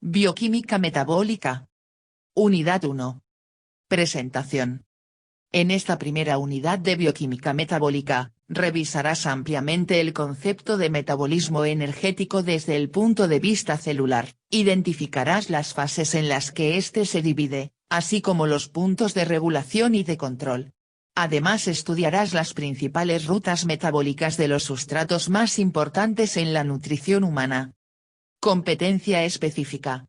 Bioquímica metabólica. Unidad 1. Presentación. En esta primera unidad de bioquímica metabólica, revisarás ampliamente el concepto de metabolismo energético desde el punto de vista celular, identificarás las fases en las que éste se divide, así como los puntos de regulación y de control. Además estudiarás las principales rutas metabólicas de los sustratos más importantes en la nutrición humana. Competencia específica.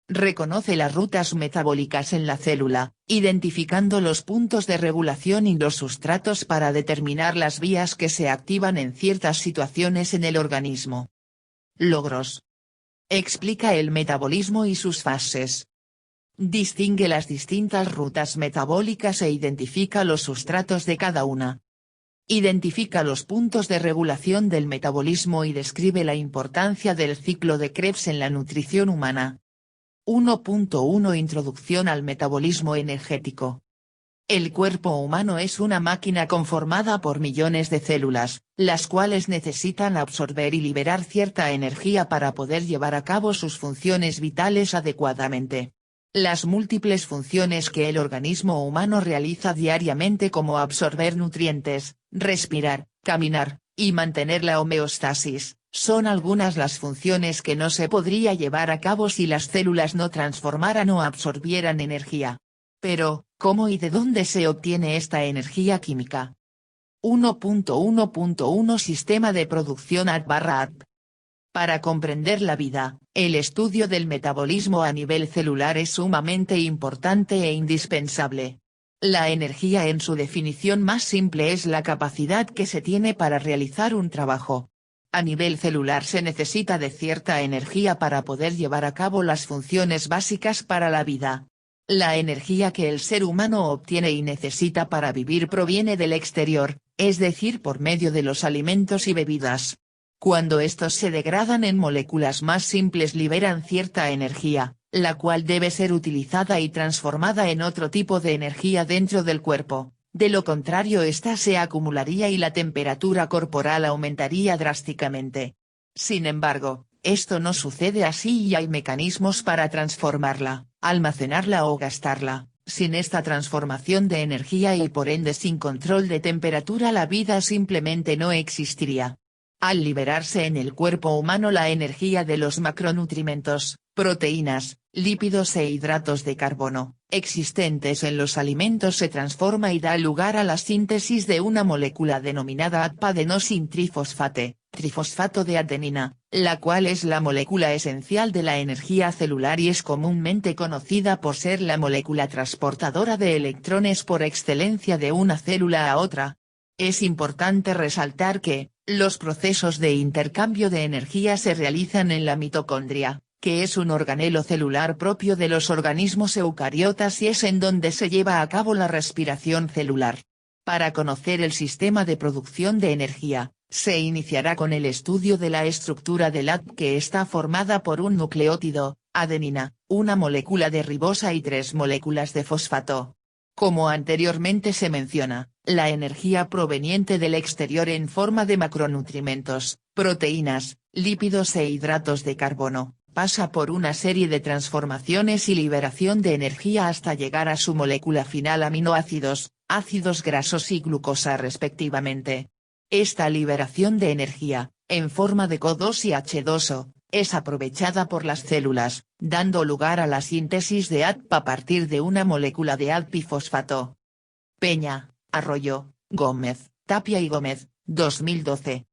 Reconoce las rutas metabólicas en la célula, identificando los puntos de regulación y los sustratos para determinar las vías que se activan en ciertas situaciones en el organismo. Logros. Explica el metabolismo y sus fases. Distingue las distintas rutas metabólicas e identifica los sustratos de cada una. Identifica los puntos de regulación del metabolismo y describe la importancia del ciclo de Krebs en la nutrición humana. 1.1 Introducción al metabolismo energético. El cuerpo humano es una máquina conformada por millones de células, las cuales necesitan absorber y liberar cierta energía para poder llevar a cabo sus funciones vitales adecuadamente. Las múltiples funciones que el organismo humano realiza diariamente, como absorber nutrientes, respirar, caminar, y mantener la homeostasis, son algunas las funciones que no se podría llevar a cabo si las células no transformaran o absorbieran energía. Pero, ¿cómo y de dónde se obtiene esta energía química? 1.1.1 Sistema de producción ATP/ATP. Para comprender la vida, el estudio del metabolismo a nivel celular es sumamente importante e indispensable. La energía en su definición más simple es la capacidad que se tiene para realizar un trabajo. A nivel celular se necesita de cierta energía para poder llevar a cabo las funciones básicas para la vida. La energía que el ser humano obtiene y necesita para vivir proviene del exterior, es decir, por medio de los alimentos y bebidas. Cuando estos se degradan en moléculas más simples liberan cierta energía, la cual debe ser utilizada y transformada en otro tipo de energía dentro del cuerpo, de lo contrario ésta se acumularía y la temperatura corporal aumentaría drásticamente. Sin embargo, esto no sucede así y hay mecanismos para transformarla, almacenarla o gastarla. Sin esta transformación de energía y por ende sin control de temperatura la vida simplemente no existiría. Al liberarse en el cuerpo humano la energía de los macronutrientes, proteínas, lípidos e hidratos de carbono, existentes en los alimentos se transforma y da lugar a la síntesis de una molécula denominada ADP-adenosintrifosfate, trifosfato de adenina, la cual es la molécula esencial de la energía celular y es comúnmente conocida por ser la molécula transportadora de electrones por excelencia de una célula a otra. Es importante resaltar que, los procesos de intercambio de energía se realizan en la mitocondria, que es un organelo celular propio de los organismos eucariotas y es en donde se lleva a cabo la respiración celular. Para conocer el sistema de producción de energía, se iniciará con el estudio de la estructura del ATP, que está formada por un nucleótido, adenina, una molécula de ribosa y 3 moléculas de fosfato. Como anteriormente se menciona, la energía proveniente del exterior en forma de macronutrientes, proteínas, lípidos e hidratos de carbono, pasa por una serie de transformaciones y liberación de energía hasta llegar a su molécula final: aminoácidos, ácidos grasos y glucosa respectivamente. Esta liberación de energía, en forma de CO2 y H2O, es aprovechada por las células, dando lugar a la síntesis de ATP a partir de una molécula de ATP y fosfato. Peña, Arroyo, Gómez, Tapia y Gómez, 2012.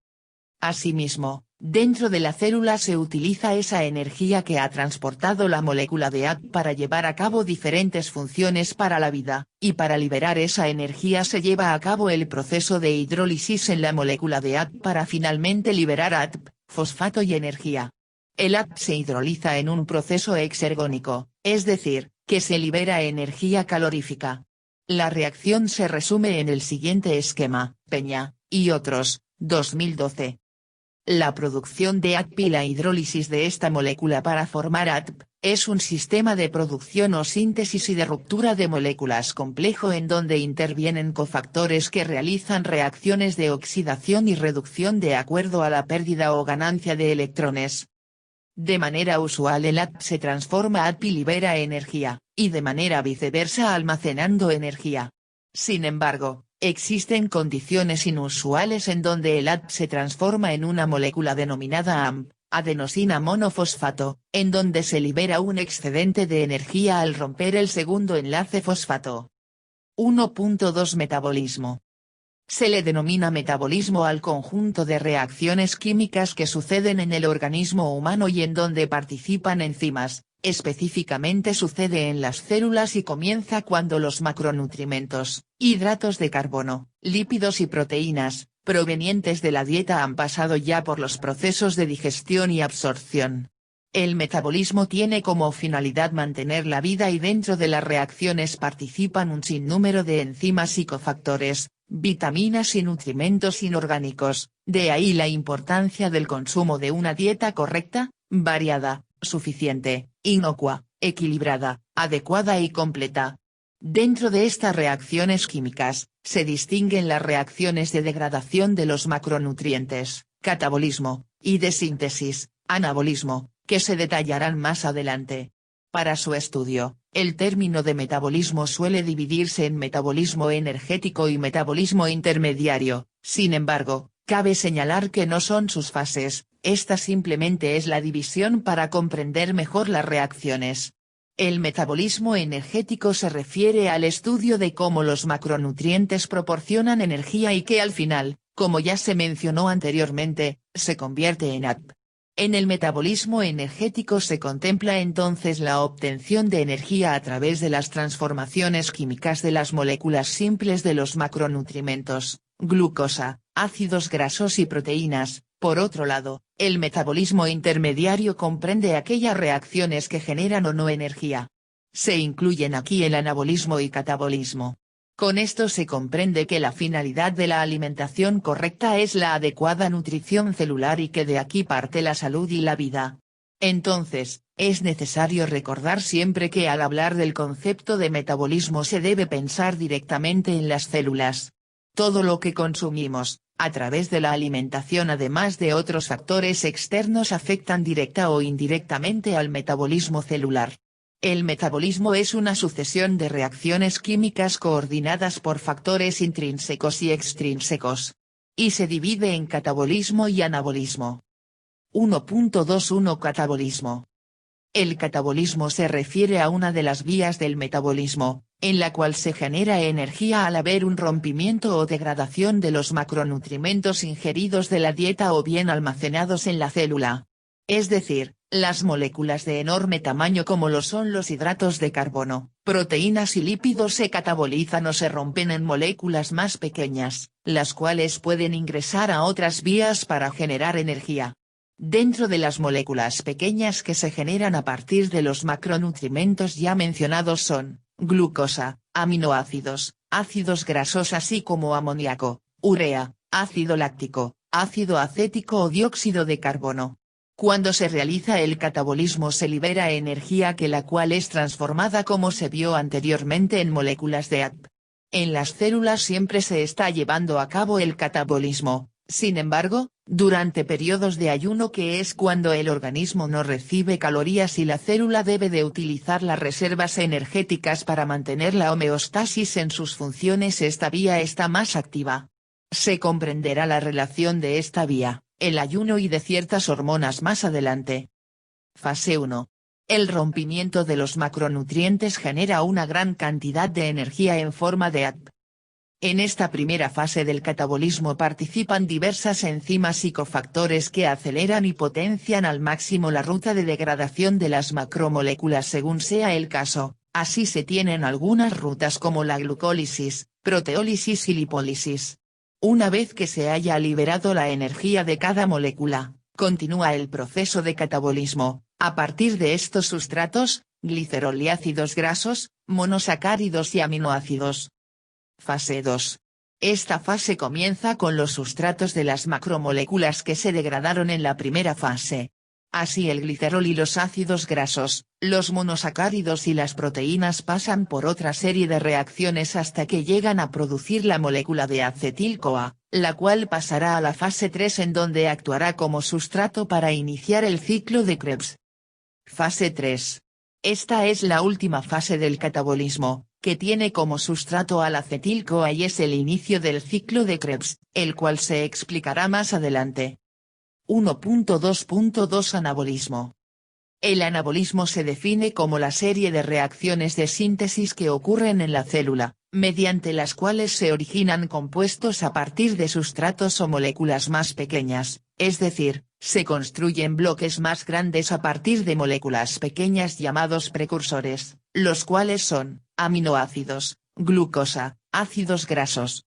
Asimismo, dentro de la célula se utiliza esa energía que ha transportado la molécula de ATP para llevar a cabo diferentes funciones para la vida, y para liberar esa energía se lleva a cabo el proceso de hidrólisis en la molécula de ATP para finalmente liberar ATP, fosfato y energía. El ATP se hidroliza en un proceso exergónico, es decir, que se libera energía calorífica. La reacción se resume en el siguiente esquema: Peña, y otros, 2012. La producción de ATP y la hidrólisis de esta molécula para formar ATP, es un sistema de producción o síntesis y de ruptura de moléculas complejo en donde intervienen cofactores que realizan reacciones de oxidación y reducción de acuerdo a la pérdida o ganancia de electrones. De manera usual el ATP se transforma ATP y libera energía, y de manera viceversa almacenando energía. Sin embargo, existen condiciones inusuales en donde el ATP se transforma en una molécula denominada AMP, adenosina monofosfato, en donde se libera un excedente de energía al romper el segundo enlace fosfato. 1.2 Metabolismo. Se le denomina metabolismo al conjunto de reacciones químicas que suceden en el organismo humano y en donde participan enzimas, específicamente sucede en las células y comienza cuando los macronutrientes, hidratos de carbono, lípidos y proteínas, provenientes de la dieta han pasado ya por los procesos de digestión y absorción. El metabolismo tiene como finalidad mantener la vida y dentro de las reacciones participan un sinnúmero de enzimas y cofactores, vitaminas y nutrimentos inorgánicos, de ahí la importancia del consumo de una dieta correcta, variada, suficiente, inocua, equilibrada, adecuada y completa. Dentro de estas reacciones químicas, se distinguen las reacciones de degradación de los macronutrientes, catabolismo, y de síntesis, anabolismo, que se detallarán más adelante. Para su estudio, el término de metabolismo suele dividirse en metabolismo energético y metabolismo intermediario, sin embargo, cabe señalar que no son sus fases, esta simplemente es la división para comprender mejor las reacciones. El metabolismo energético se refiere al estudio de cómo los macronutrientes proporcionan energía y que al final, como ya se mencionó anteriormente, se convierte en ATP. En el metabolismo energético se contempla entonces la obtención de energía a través de las transformaciones químicas de las moléculas simples de los macronutrientes, glucosa, ácidos grasos y proteínas. Por otro lado, el metabolismo intermediario comprende aquellas reacciones que generan o no energía. Se incluyen aquí el anabolismo y catabolismo. Con esto se comprende que la finalidad de la alimentación correcta es la adecuada nutrición celular y que de aquí parte la salud y la vida. Entonces, es necesario recordar siempre que al hablar del concepto de metabolismo se debe pensar directamente en las células. Todo lo que consumimos, a través de la alimentación además de otros factores externos afectan directa o indirectamente al metabolismo celular. El metabolismo es una sucesión de reacciones químicas coordinadas por factores intrínsecos y extrínsecos. Y se divide en catabolismo y anabolismo. 1.21 Catabolismo. El catabolismo se refiere a una de las vías del metabolismo, en la cual se genera energía al haber un rompimiento o degradación de los macronutrientes ingeridos de la dieta o bien almacenados en la célula. Es decir, las moléculas de enorme tamaño como lo son los hidratos de carbono, proteínas y lípidos se catabolizan o se rompen en moléculas más pequeñas, las cuales pueden ingresar a otras vías para generar energía. Dentro de las moléculas pequeñas que se generan a partir de los macronutrientes ya mencionados son, glucosa, aminoácidos, ácidos grasos así como amoníaco, urea, ácido láctico, ácido acético o dióxido de carbono. Cuando se realiza el catabolismo se libera energía que la cual es transformada como se vio anteriormente en moléculas de ATP. En las células siempre se está llevando a cabo el catabolismo, sin embargo, durante periodos de ayuno que es cuando el organismo no recibe calorías y la célula debe de utilizar las reservas energéticas para mantener la homeostasis en sus funciones esta vía está más activa. Se comprenderá la relación de esta vía, el ayuno y de ciertas hormonas más adelante. Fase 1. El rompimiento de los macronutrientes genera una gran cantidad de energía en forma de ATP. En esta primera fase del catabolismo participan diversas enzimas y cofactores que aceleran y potencian al máximo la ruta de degradación de las macromoléculas según sea el caso, así se tienen algunas rutas como la glucólisis, proteólisis y lipólisis. Una vez que se haya liberado la energía de cada molécula, continúa el proceso de catabolismo, a partir de estos sustratos, glicerol y ácidos grasos, monosacáridos y aminoácidos. Fase 2. Esta fase comienza con los sustratos de las macromoléculas que se degradaron en la primera fase. Así el glicerol y los ácidos grasos, los monosacáridos y las proteínas pasan por otra serie de reacciones hasta que llegan a producir la molécula de acetil-CoA, la cual pasará a la fase 3 en donde actuará como sustrato para iniciar el ciclo de Krebs. Fase 3. Esta es la última fase del catabolismo, que tiene como sustrato al acetil-CoA y es el inicio del ciclo de Krebs, el cual se explicará más adelante. 1.2.2 Anabolismo. El anabolismo se define como la serie de reacciones de síntesis que ocurren en la célula, mediante las cuales se originan compuestos a partir de sustratos o moléculas más pequeñas, es decir, se construyen bloques más grandes a partir de moléculas pequeñas llamados precursores, los cuales son, aminoácidos, glucosa, ácidos grasos.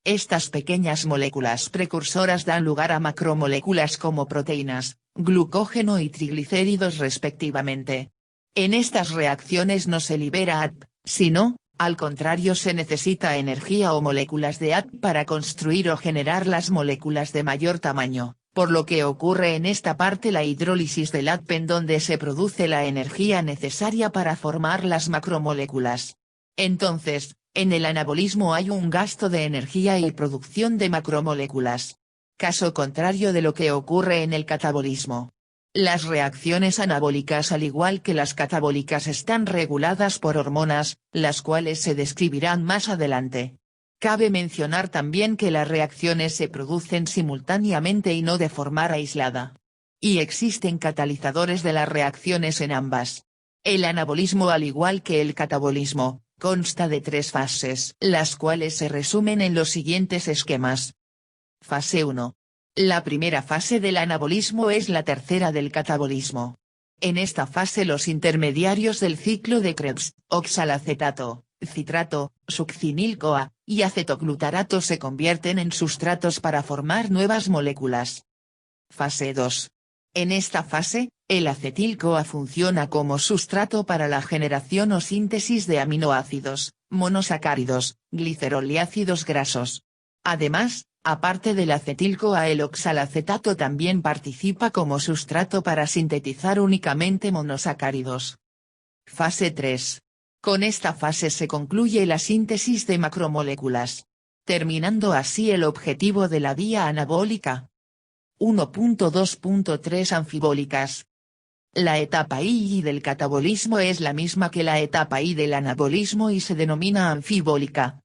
Estas pequeñas moléculas precursoras dan lugar a macromoléculas como proteínas, glucógeno y triglicéridos respectivamente. En estas reacciones no se libera ATP, sino, al contrario se necesita energía o moléculas de ATP para construir o generar las moléculas de mayor tamaño, por lo que ocurre en esta parte la hidrólisis del ATP en donde se produce la energía necesaria para formar las macromoléculas. Entonces, en el anabolismo hay un gasto de energía y producción de macromoléculas. Caso contrario de lo que ocurre en el catabolismo. Las reacciones anabólicas al igual que las catabólicas están reguladas por hormonas, las cuales se describirán más adelante. Cabe mencionar también que las reacciones se producen simultáneamente y no de forma aislada. Y existen catalizadores de las reacciones en ambas. El anabolismo al igual que el catabolismo, consta de 3 fases, las cuales se resumen en los siguientes esquemas. Fase 1. La primera fase del anabolismo es la tercera del catabolismo. En esta fase los intermediarios del ciclo de Krebs, oxalacetato, citrato, succinil-CoA, y acetoglutarato se convierten en sustratos para formar nuevas moléculas. Fase 2. En esta fase, el acetil-CoA funciona como sustrato para la generación o síntesis de aminoácidos, monosacáridos, glicerol y ácidos grasos. Además, aparte del acetil-CoA el oxalacetato también participa como sustrato para sintetizar únicamente monosacáridos. Fase 3. Con esta fase se concluye la síntesis de macromoléculas, terminando así el objetivo de la vía anabólica. 1.2.3 Anfibólicas. La etapa I del catabolismo es la misma que la etapa I del anabolismo y se denomina anfibólica.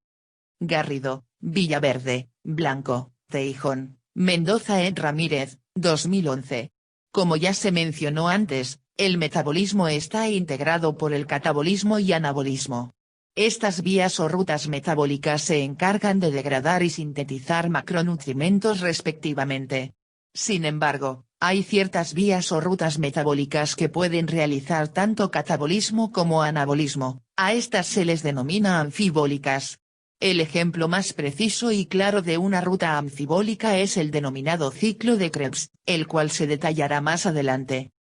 Garrido, Villaverde, Blanco, Teijón, Mendoza et Ramírez, 2011. Como ya se mencionó antes, el metabolismo está integrado por el catabolismo y anabolismo. Estas vías o rutas metabólicas se encargan de degradar y sintetizar macronutrimentos respectivamente. Sin embargo, hay ciertas vías o rutas metabólicas que pueden realizar tanto catabolismo como anabolismo, a estas se les denomina anfibólicas. El ejemplo más preciso y claro de una ruta anfibólica es el denominado ciclo de Krebs, el cual se detallará más adelante.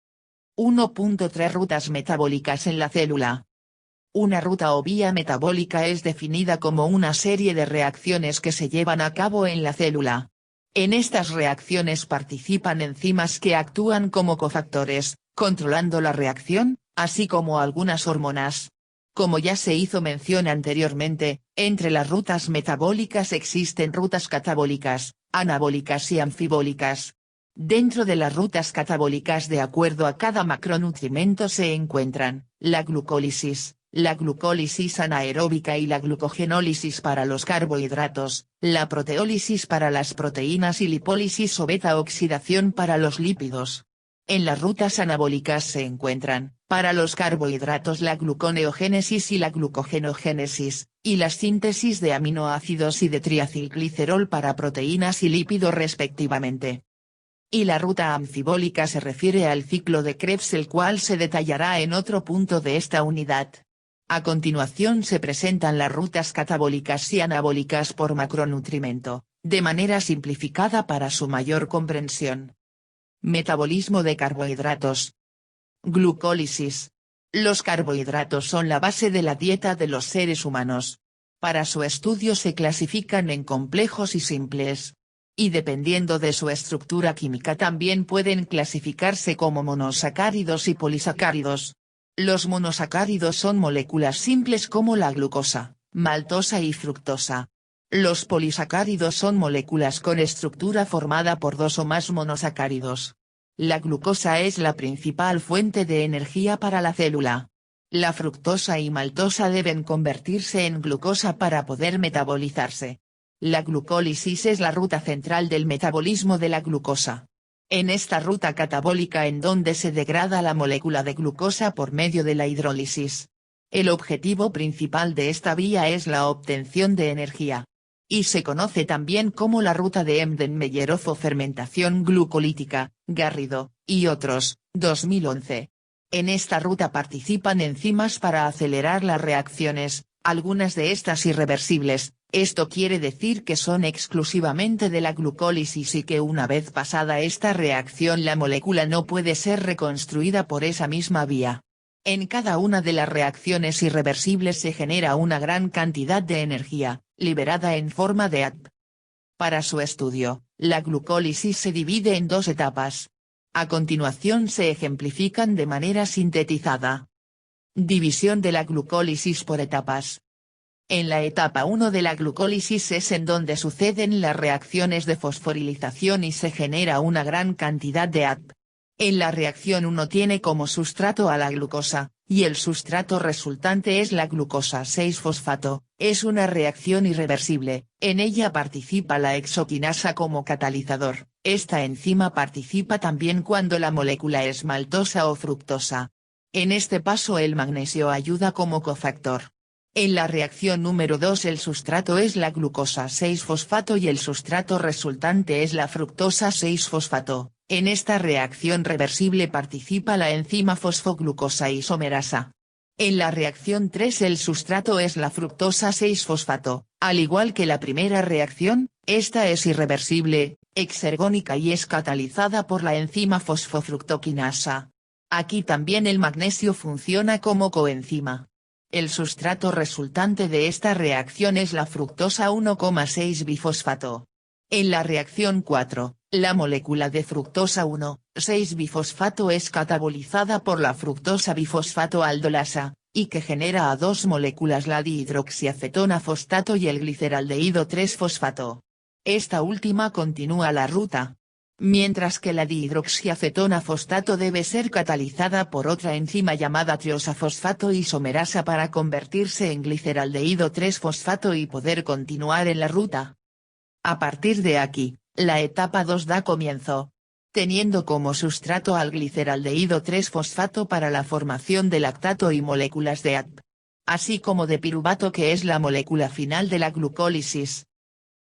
1.3 Rutas metabólicas en la célula. Una ruta o vía metabólica es definida como una serie de reacciones que se llevan a cabo en la célula. En estas reacciones participan enzimas que actúan como cofactores, controlando la reacción, así como algunas hormonas. Como ya se hizo mención anteriormente, entre las rutas metabólicas existen rutas catabólicas, anabólicas y anfibólicas. Dentro de las rutas catabólicas de acuerdo a cada macronutrimento se encuentran, la glucólisis anaeróbica y la glucogenólisis para los carbohidratos, la proteólisis para las proteínas y lipólisis o beta-oxidación para los lípidos. En las rutas anabólicas se encuentran, para los carbohidratos la gluconeogénesis y la glucogenogénesis, y la síntesis de aminoácidos y de triacilglicerol para proteínas y lípidos respectivamente. Y la ruta anfibólica se refiere al ciclo de Krebs el cual se detallará en otro punto de esta unidad. A continuación se presentan las rutas catabólicas y anabólicas por macronutrimento, de manera simplificada para su mayor comprensión. Metabolismo de carbohidratos. Glucólisis. Los carbohidratos son la base de la dieta de los seres humanos. Para su estudio se clasifican en complejos y simples. y dependiendo de su estructura química también pueden clasificarse como monosacáridos y polisacáridos. Los monosacáridos son moléculas simples como la glucosa, maltosa y fructosa. Los polisacáridos son moléculas con estructura formada por dos o más monosacáridos. La glucosa es la principal fuente de energía para la célula. La fructosa y maltosa deben convertirse en glucosa para poder metabolizarse. La glucólisis es la ruta central del metabolismo de la glucosa. En esta ruta catabólica en donde se degrada la molécula de glucosa por medio de la hidrólisis. El objetivo principal de esta vía es la obtención de energía. Y se conoce también como la ruta de Embden-Meyerhof o fermentación glucolítica, Garrido, y otros, 2011. En esta ruta participan enzimas para acelerar las reacciones, algunas de estas irreversibles. Esto quiere decir que son exclusivamente de la glucólisis y que una vez pasada esta reacción la molécula no puede ser reconstruida por esa misma vía. En cada una de las reacciones irreversibles se genera una gran cantidad de energía, liberada en forma de ATP. Para su estudio, la glucólisis se divide en dos etapas. A continuación se ejemplifican de manera sintetizada. División de la glucólisis por etapas. En la etapa 1 de la glucólisis es en donde suceden las reacciones de fosforilización y se genera una gran cantidad de ATP. En la reacción 1 tiene como sustrato a la glucosa, y el sustrato resultante es la glucosa 6-fosfato, es una reacción irreversible, en ella participa la hexoquinasa como catalizador, esta enzima participa también cuando la molécula es maltosa o fructosa. En este paso el magnesio ayuda como cofactor. En la reacción número 2 el sustrato es la glucosa 6-fosfato y el sustrato resultante es la fructosa 6-fosfato. En esta reacción reversible participa la enzima fosfoglucosa isomerasa. En la reacción 3 el sustrato es la fructosa 6-fosfato, al igual que la primera reacción, esta es irreversible, exergónica y es catalizada por la enzima fosfofructoquinasa. Aquí también el magnesio funciona como coenzima. El sustrato resultante de esta reacción es la fructosa 1,6-bifosfato. En la reacción 4, la molécula de fructosa 1,6-bifosfato es catabolizada por la fructosa bifosfato aldolasa, y que genera a dos moléculas la dihidroxiacetona fosfato y el gliceraldehído 3-fosfato. Esta última continúa la ruta. Mientras que la dihidroxiacetona fosfato debe ser catalizada por otra enzima llamada triosafosfato isomerasa para convertirse en gliceraldehído 3-fosfato y poder continuar en la ruta. A partir de aquí, la etapa 2 da comienzo. Teniendo como sustrato al gliceraldehído 3-fosfato para la formación de lactato y moléculas de ATP. Así como de piruvato que es la molécula final de la glucólisis.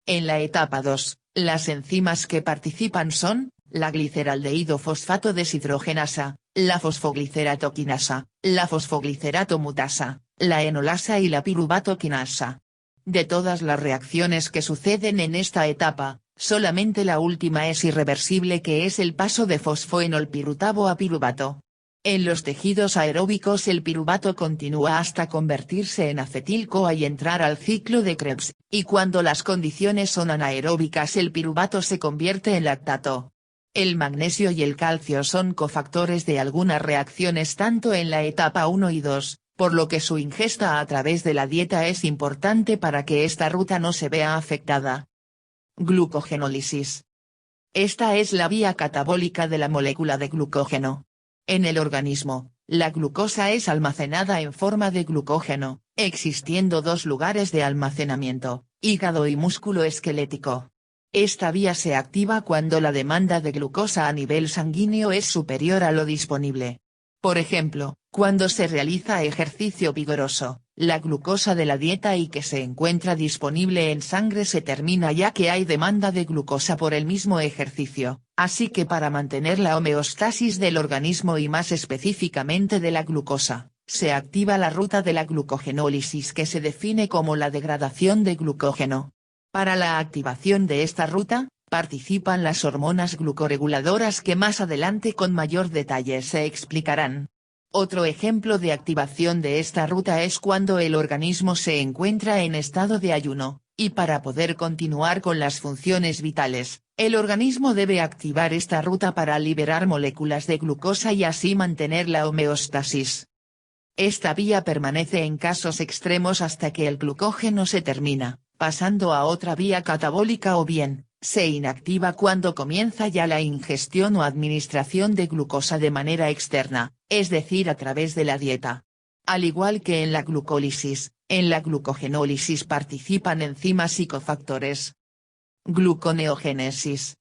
En la etapa 2, las enzimas que participan son, la gliceraldehído fosfato deshidrogenasa, la fosfogliceratoquinasa, la fosfoglicerato mutasa, la enolasa y la piruvatoquinasa. De todas las reacciones que suceden en esta etapa, solamente la última es irreversible que es el paso de fosfoenolpirutavo a piruvato. En los tejidos aeróbicos el piruvato continúa hasta convertirse en acetil-CoA y entrar al ciclo de Krebs, y cuando las condiciones son anaeróbicas el piruvato se convierte en lactato. El magnesio y el calcio son cofactores de algunas reacciones tanto en la etapa 1 y 2, por lo que su ingesta a través de la dieta es importante para que esta ruta no se vea afectada. Glucogenólisis. Esta es la vía catabólica de la molécula de glucógeno. En el organismo, la glucosa es almacenada en forma de glucógeno, existiendo dos lugares de almacenamiento, hígado y músculo esquelético. Esta vía se activa cuando la demanda de glucosa a nivel sanguíneo es superior a lo disponible. Por ejemplo, cuando se realiza ejercicio vigoroso, la glucosa de la dieta y que se encuentra disponible en sangre se termina ya que hay demanda de glucosa por el mismo ejercicio, así que para mantener la homeostasis del organismo y más específicamente de la glucosa, se activa la ruta de la glucogenólisis que se define como la degradación de glucógeno. Para la activación de esta ruta, participan las hormonas glucorreguladoras que más adelante con mayor detalle se explicarán. Otro ejemplo de activación de esta ruta es cuando el organismo se encuentra en estado de ayuno, Y para poder continuar con las funciones vitales, el organismo debe activar esta ruta para liberar moléculas de glucosa y así mantener la homeostasis. Esta vía permanece en casos extremos hasta que el glucógeno se termina, pasando a otra vía catabólica o bien, se inactiva cuando comienza ya la ingestión o administración de glucosa de manera externa, es decir a través de la dieta. Al igual que en la glucólisis, en la glucogenólisis participan enzimas y cofactores. Gluconeogénesis.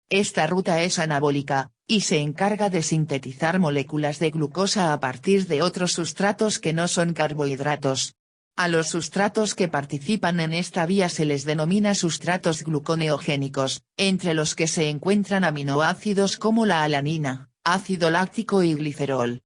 Esta ruta es anabólica, y se encarga de sintetizar moléculas de glucosa a partir de otros sustratos que no son carbohidratos. A los sustratos que participan en esta vía se les denomina sustratos gluconeogénicos, entre los que se encuentran aminoácidos como la alanina, ácido láctico y glicerol.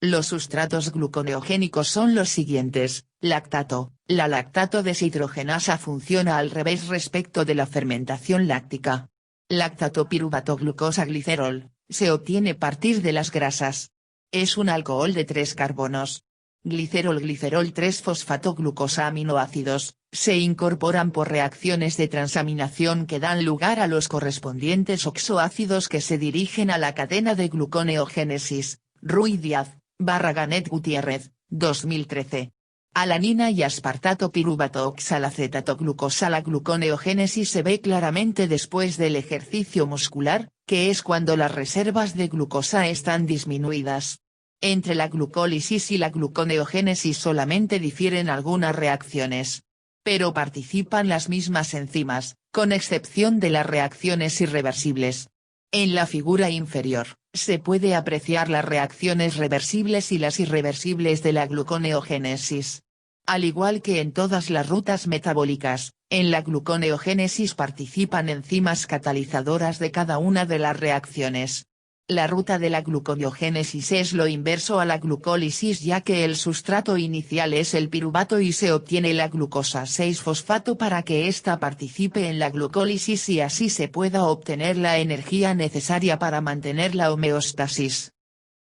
Los sustratos gluconeogénicos son los siguientes: lactato. La lactato deshidrogenasa funciona al revés respecto de la fermentación láctica. Lactato piruvato glucosa glicerol, se obtiene a partir de las grasas. Es un alcohol de 3 carbonos. Glicerol glicerol 3-fosfato glucosa aminoácidos, se incorporan por reacciones de transaminación que dan lugar a los correspondientes oxoácidos que se dirigen a la cadena de gluconeogénesis. Ruy Díaz, Barraganet Gutiérrez, 2013. Alanina y aspartato piruvato oxalacetato glucosa. La gluconeogénesis se ve claramente después del ejercicio muscular, que es cuando las reservas de glucosa están disminuidas. Entre la glucólisis y la gluconeogénesis solamente difieren algunas reacciones. Pero participan las mismas enzimas, con excepción de las reacciones irreversibles. En la figura inferior, se puede apreciar las reacciones reversibles y las irreversibles de la gluconeogénesis. Al igual que en todas las rutas metabólicas, en la gluconeogénesis participan enzimas catalizadoras de cada una de las reacciones. La ruta de la gluconeogénesis es lo inverso a la glucólisis, ya que el sustrato inicial es el piruvato y se obtiene la glucosa 6-fosfato para que ésta participe en la glucólisis y así se pueda obtener la energía necesaria para mantener la homeostasis.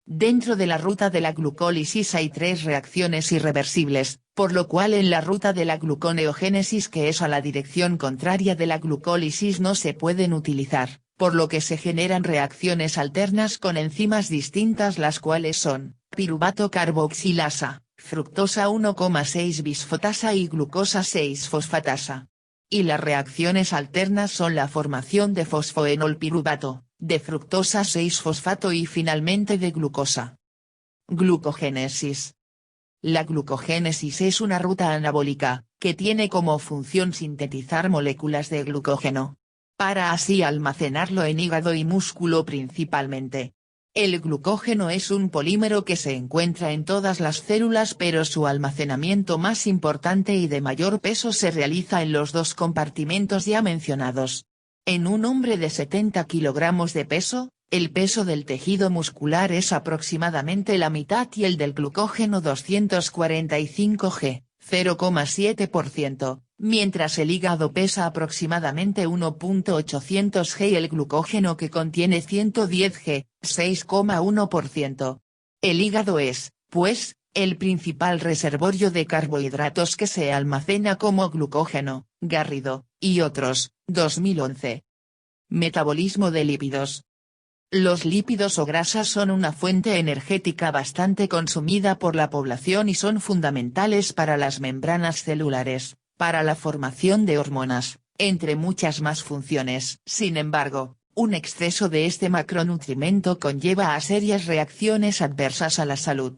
Dentro de la ruta de la glucólisis hay 3 reacciones irreversibles, por lo cual en la ruta de la gluconeogénesis, que es a la dirección contraria de la glucólisis, no se pueden utilizar, por lo que se generan reacciones alternas con enzimas distintas, las cuales son, piruvato carboxilasa, fructosa 1,6 bisfotasa y glucosa 6-fosfatasa. Y las reacciones alternas son la formación de fosfoenolpiruvato, de fructosa 6-fosfato y finalmente de glucosa. Glucogénesis. La glucogénesis es una ruta anabólica, que tiene como función sintetizar moléculas de glucógeno, para así almacenarlo en hígado y músculo principalmente. El glucógeno es un polímero que se encuentra en todas las células, pero su almacenamiento más importante y de mayor peso se realiza en los 2 compartimentos ya mencionados. En un hombre de 70 kilogramos de peso, el peso del tejido muscular es aproximadamente la mitad y el del glucógeno 245 g, 0,7%, mientras el hígado pesa aproximadamente 1.800 g y el glucógeno que contiene 110 g, 6,1%. El hígado es, pues, el principal reservorio de carbohidratos que se almacena como glucógeno. Garrido, y otros, 2011. Metabolismo de lípidos. Los lípidos o grasas son una fuente energética bastante consumida por la población y son fundamentales para las membranas celulares, para la formación de hormonas, entre muchas más funciones. Sin embargo, un exceso de este macronutrimento conlleva a serias reacciones adversas a la salud.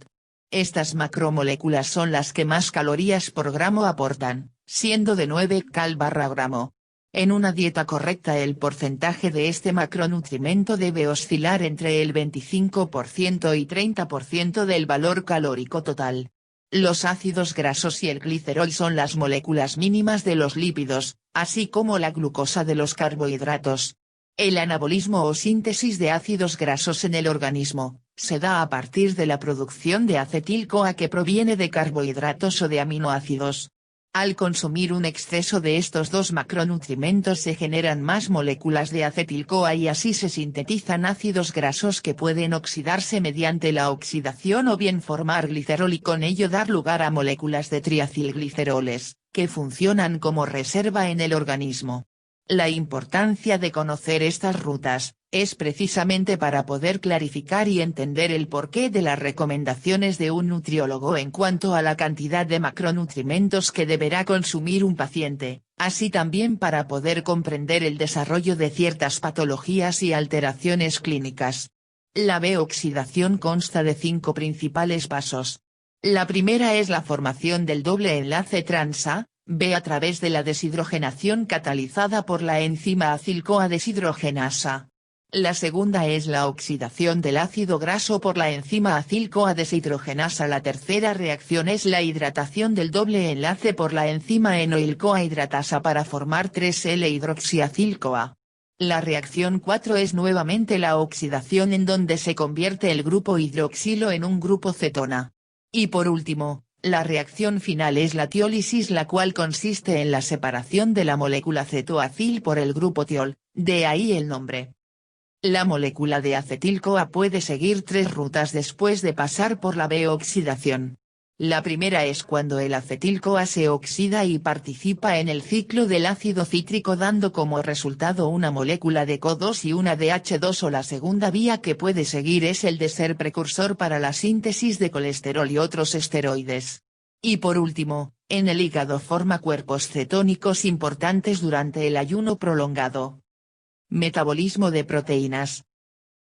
Estas macromoléculas son las que más calorías por gramo aportan, siendo de 9 cal/gramo. En una dieta correcta el porcentaje de este macronutrimento debe oscilar entre el 25% y 30% del valor calórico total. Los ácidos grasos y el glicerol son las moléculas mínimas de los lípidos, así como la glucosa de los carbohidratos. El anabolismo o síntesis de ácidos grasos en el organismo, se da a partir de la producción de acetil-CoA que proviene de carbohidratos o de aminoácidos. Al consumir un exceso de estos dos macronutrientes se generan más moléculas de acetil-CoA y así se sintetizan ácidos grasos que pueden oxidarse mediante la oxidación o bien formar glicerol y con ello dar lugar a moléculas de triacilgliceroles, que funcionan como reserva en el organismo. La importancia de conocer estas rutas, es precisamente para poder clarificar y entender el porqué de las recomendaciones de un nutriólogo en cuanto a la cantidad de macronutrientes que deberá consumir un paciente, así también para poder comprender el desarrollo de ciertas patologías y alteraciones clínicas. La B-oxidación consta de 5 principales pasos. La primera es la formación del doble enlace trans-A, B a través de la deshidrogenación catalizada por la enzima acil-CoA deshidrogenasa. La segunda es la oxidación del ácido graso por la enzima acil-CoA deshidrogenasa. La tercera reacción es la hidratación del doble enlace por la enzima enoil-CoA hidratasa para formar 3L-hidroxiacil-CoA. La reacción 4 es nuevamente la oxidación en donde se convierte el grupo hidroxilo en un grupo cetona. Y por último, la reacción final es la tiólisis, la cual consiste en la separación de la molécula cetoacil por el grupo tiol, de ahí el nombre. La molécula de acetil-CoA puede seguir 3 rutas después de pasar por la B-oxidación. La primera es cuando el acetil-CoA se oxida y participa en el ciclo del ácido cítrico dando como resultado una molécula de CO2 y una de H2 o la segunda vía que puede seguir es el de ser precursor para la síntesis de colesterol y otros esteroides. Y por último, en el hígado forma cuerpos cetónicos importantes durante el ayuno prolongado. Metabolismo de proteínas.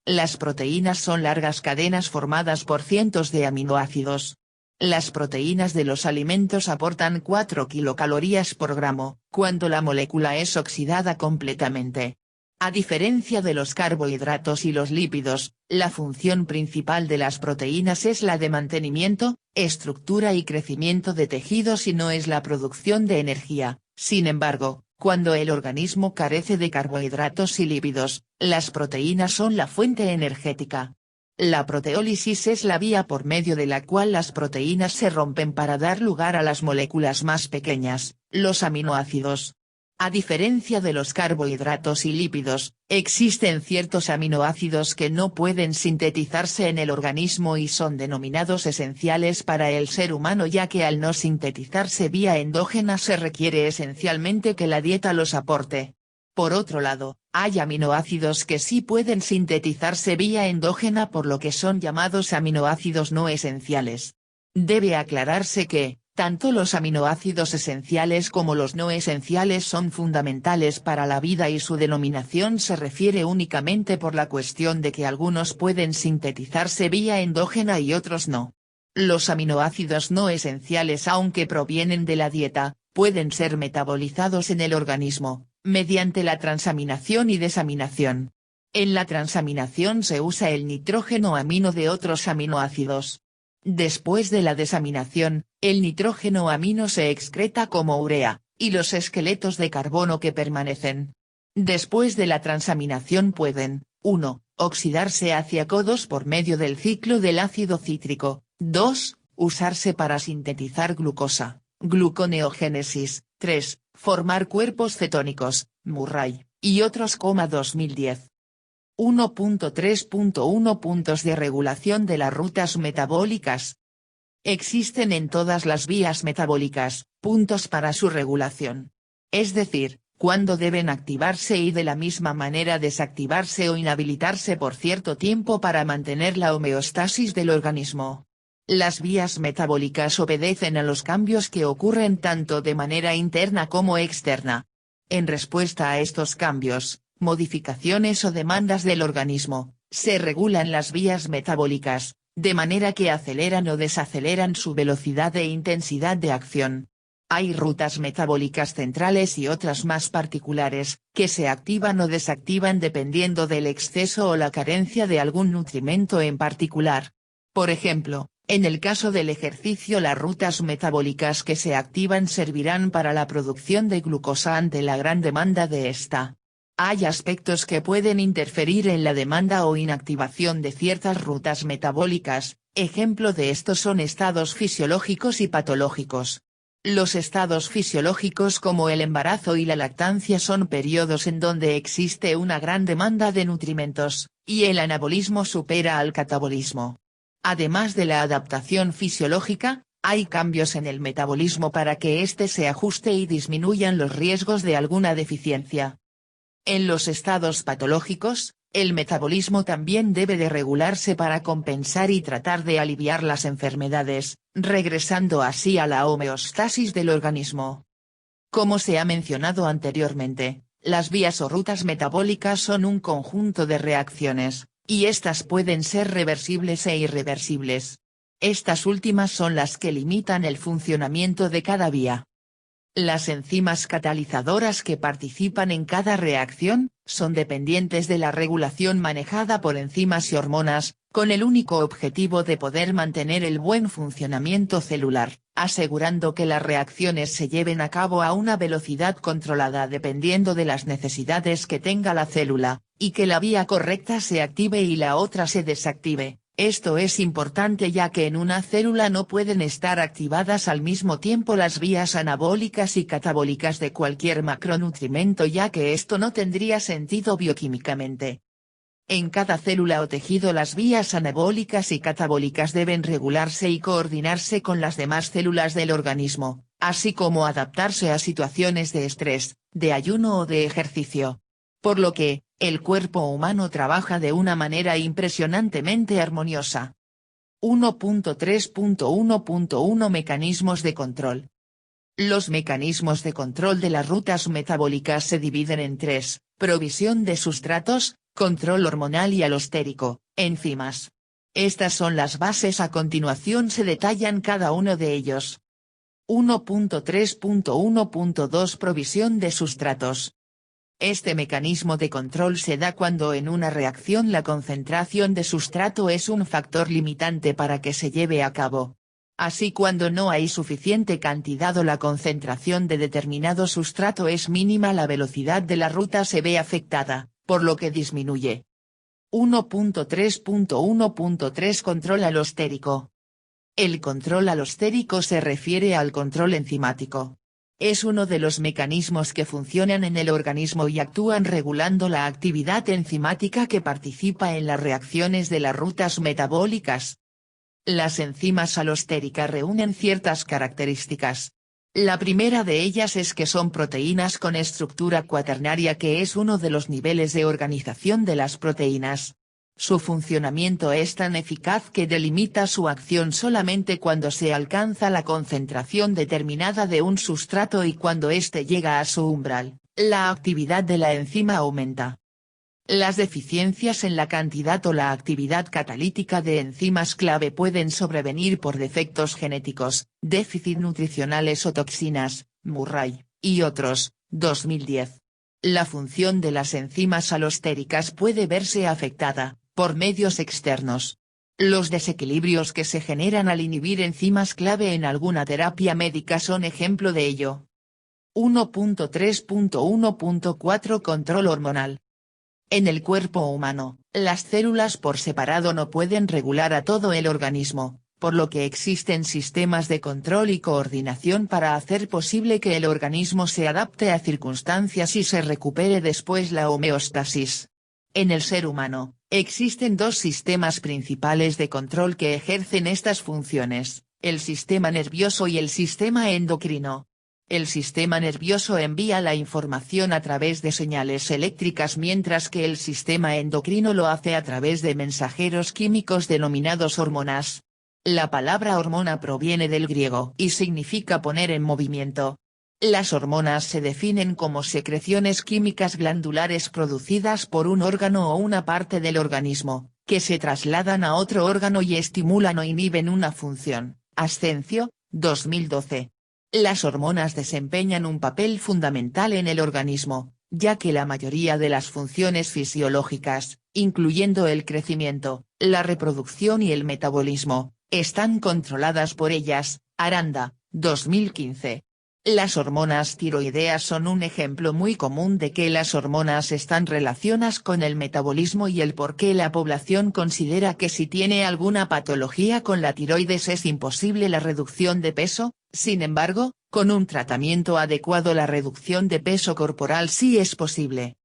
Las proteínas son largas cadenas formadas por cientos de aminoácidos. Las proteínas de los alimentos aportan 4 kilocalorías por gramo, cuando la molécula es oxidada completamente. A diferencia de los carbohidratos y los lípidos, la función principal de las proteínas es la de mantenimiento, estructura y crecimiento de tejidos y no es la producción de energía. Sin embargo, cuando el organismo carece de carbohidratos y lípidos, las proteínas son la fuente energética. La proteólisis es la vía por medio de la cual las proteínas se rompen para dar lugar a las moléculas más pequeñas, los aminoácidos. A diferencia de los carbohidratos y lípidos, existen ciertos aminoácidos que no pueden sintetizarse en el organismo y son denominados esenciales para el ser humano ya que al no sintetizarse vía endógena se requiere esencialmente que la dieta los aporte. Por otro lado, hay aminoácidos que sí pueden sintetizarse vía endógena por lo que son llamados aminoácidos no esenciales. Debe aclararse que, tanto los aminoácidos esenciales como los no esenciales son fundamentales para la vida y su denominación se refiere únicamente por la cuestión de que algunos pueden sintetizarse vía endógena y otros no. Los aminoácidos no esenciales, aunque provienen de la dieta, pueden ser metabolizados en el organismo, mediante la transaminación y desaminación. En la transaminación se usa el nitrógeno amino de otros aminoácidos. Después de la desaminación, el nitrógeno amino se excreta como urea, y los esqueletos de carbono que permanecen. Después de la transaminación pueden, 1. Oxidarse hacia CO2 por medio del ciclo del ácido cítrico, 2. Usarse para sintetizar glucosa, gluconeogénesis, 3. Formar cuerpos cetónicos, Murray, y otros. 2010. 1.3.1 Puntos de regulación de las rutas metabólicas. Existen en todas las vías metabólicas, puntos para su regulación. Es decir, cuándo deben activarse y de la misma manera desactivarse o inhabilitarse por cierto tiempo para mantener la homeostasis del organismo. Las vías metabólicas obedecen a los cambios que ocurren tanto de manera interna como externa. En respuesta a estos cambios, modificaciones o demandas del organismo, se regulan las vías metabólicas, de manera que aceleran o desaceleran su velocidad e intensidad de acción. Hay rutas metabólicas centrales y otras más particulares, que se activan o desactivan dependiendo del exceso o la carencia de algún nutrimento en particular. Por ejemplo, en el caso del ejercicio, las rutas metabólicas que se activan servirán para la producción de glucosa ante la gran demanda de esta. Hay aspectos que pueden interferir en la demanda o inactivación de ciertas rutas metabólicas, ejemplo de estos son estados fisiológicos y patológicos. Los estados fisiológicos como el embarazo y la lactancia son periodos en donde existe una gran demanda de nutrimentos, y el anabolismo supera al catabolismo. Además de la adaptación fisiológica, hay cambios en el metabolismo para que éste se ajuste y disminuyan los riesgos de alguna deficiencia. En los estados patológicos, el metabolismo también debe de regularse para compensar y tratar de aliviar las enfermedades, regresando así a la homeostasis del organismo. Como se ha mencionado anteriormente, las vías o rutas metabólicas son un conjunto de reacciones, y estas pueden ser reversibles e irreversibles. Estas últimas son las que limitan el funcionamiento de cada vía. Las enzimas catalizadoras que participan en cada reacción, son dependientes de la regulación manejada por enzimas y hormonas, con el único objetivo de poder mantener el buen funcionamiento celular, asegurando que las reacciones se lleven a cabo a una velocidad controlada dependiendo de las necesidades que tenga la célula, y que la vía correcta se active y la otra se desactive. Esto es importante ya que en una célula no pueden estar activadas al mismo tiempo las vías anabólicas y catabólicas de cualquier macronutrimento ya que esto no tendría sentido bioquímicamente. En cada célula o tejido las vías anabólicas y catabólicas deben regularse y coordinarse con las demás células del organismo, así como adaptarse a situaciones de estrés, de ayuno o de ejercicio. Por lo que, el cuerpo humano trabaja de una manera impresionantemente armoniosa. 1.3.1.1 Mecanismos de control. Los mecanismos de control de las rutas metabólicas se dividen en tres: provisión de sustratos, control hormonal y alostérico, enzimas. Estas son las bases. A continuación se detallan cada uno de ellos. 1.3.1.2 Provisión de sustratos. Este mecanismo de control se da cuando en una reacción la concentración de sustrato es un factor limitante para que se lleve a cabo. Así, cuando no hay suficiente cantidad o la concentración de determinado sustrato es mínima, la velocidad de la ruta se ve afectada, por lo que disminuye. 1.3.1.3 Control alostérico. El control alostérico se refiere al control enzimático. Es uno de los mecanismos que funcionan en el organismo y actúan regulando la actividad enzimática que participa en las reacciones de las rutas metabólicas. Las enzimas alostéricas reúnen ciertas características. La primera de ellas es que son proteínas con estructura cuaternaria, que es uno de los niveles de organización de las proteínas. Su funcionamiento es tan eficaz que delimita su acción solamente cuando se alcanza la concentración determinada de un sustrato, y cuando éste llega a su umbral, la actividad de la enzima aumenta. Las deficiencias en la cantidad o la actividad catalítica de enzimas clave pueden sobrevenir por defectos genéticos, déficit nutricionales o toxinas. Murray, y otros, 2010. La función de las enzimas alostéricas puede verse afectada por medios externos. Los desequilibrios que se generan al inhibir enzimas clave en alguna terapia médica son ejemplo de ello. 1.3.1.4 Control hormonal. En el cuerpo humano, las células por separado no pueden regular a todo el organismo, por lo que existen sistemas de control y coordinación para hacer posible que el organismo se adapte a circunstancias y se recupere después la homeostasis. En el ser humano, existen dos sistemas principales de control que ejercen estas funciones: el sistema nervioso y el sistema endocrino. El sistema nervioso envía la información a través de señales eléctricas, mientras que el sistema endocrino lo hace a través de mensajeros químicos denominados hormonas. La palabra hormona proviene del griego y significa poner en movimiento. Las hormonas se definen como secreciones químicas glandulares producidas por un órgano o una parte del organismo, que se trasladan a otro órgano y estimulan o inhiben una función. Ascencio, 2012. Las hormonas desempeñan un papel fundamental en el organismo, ya que la mayoría de las funciones fisiológicas, incluyendo el crecimiento, la reproducción y el metabolismo, están controladas por ellas. Aranda, 2015. Las hormonas tiroideas son un ejemplo muy común de que las hormonas están relacionadas con el metabolismo y el por qué la población considera que si tiene alguna patología con la tiroides es imposible la reducción de peso. Sin embargo, Con un tratamiento adecuado la reducción de peso corporal sí es posible.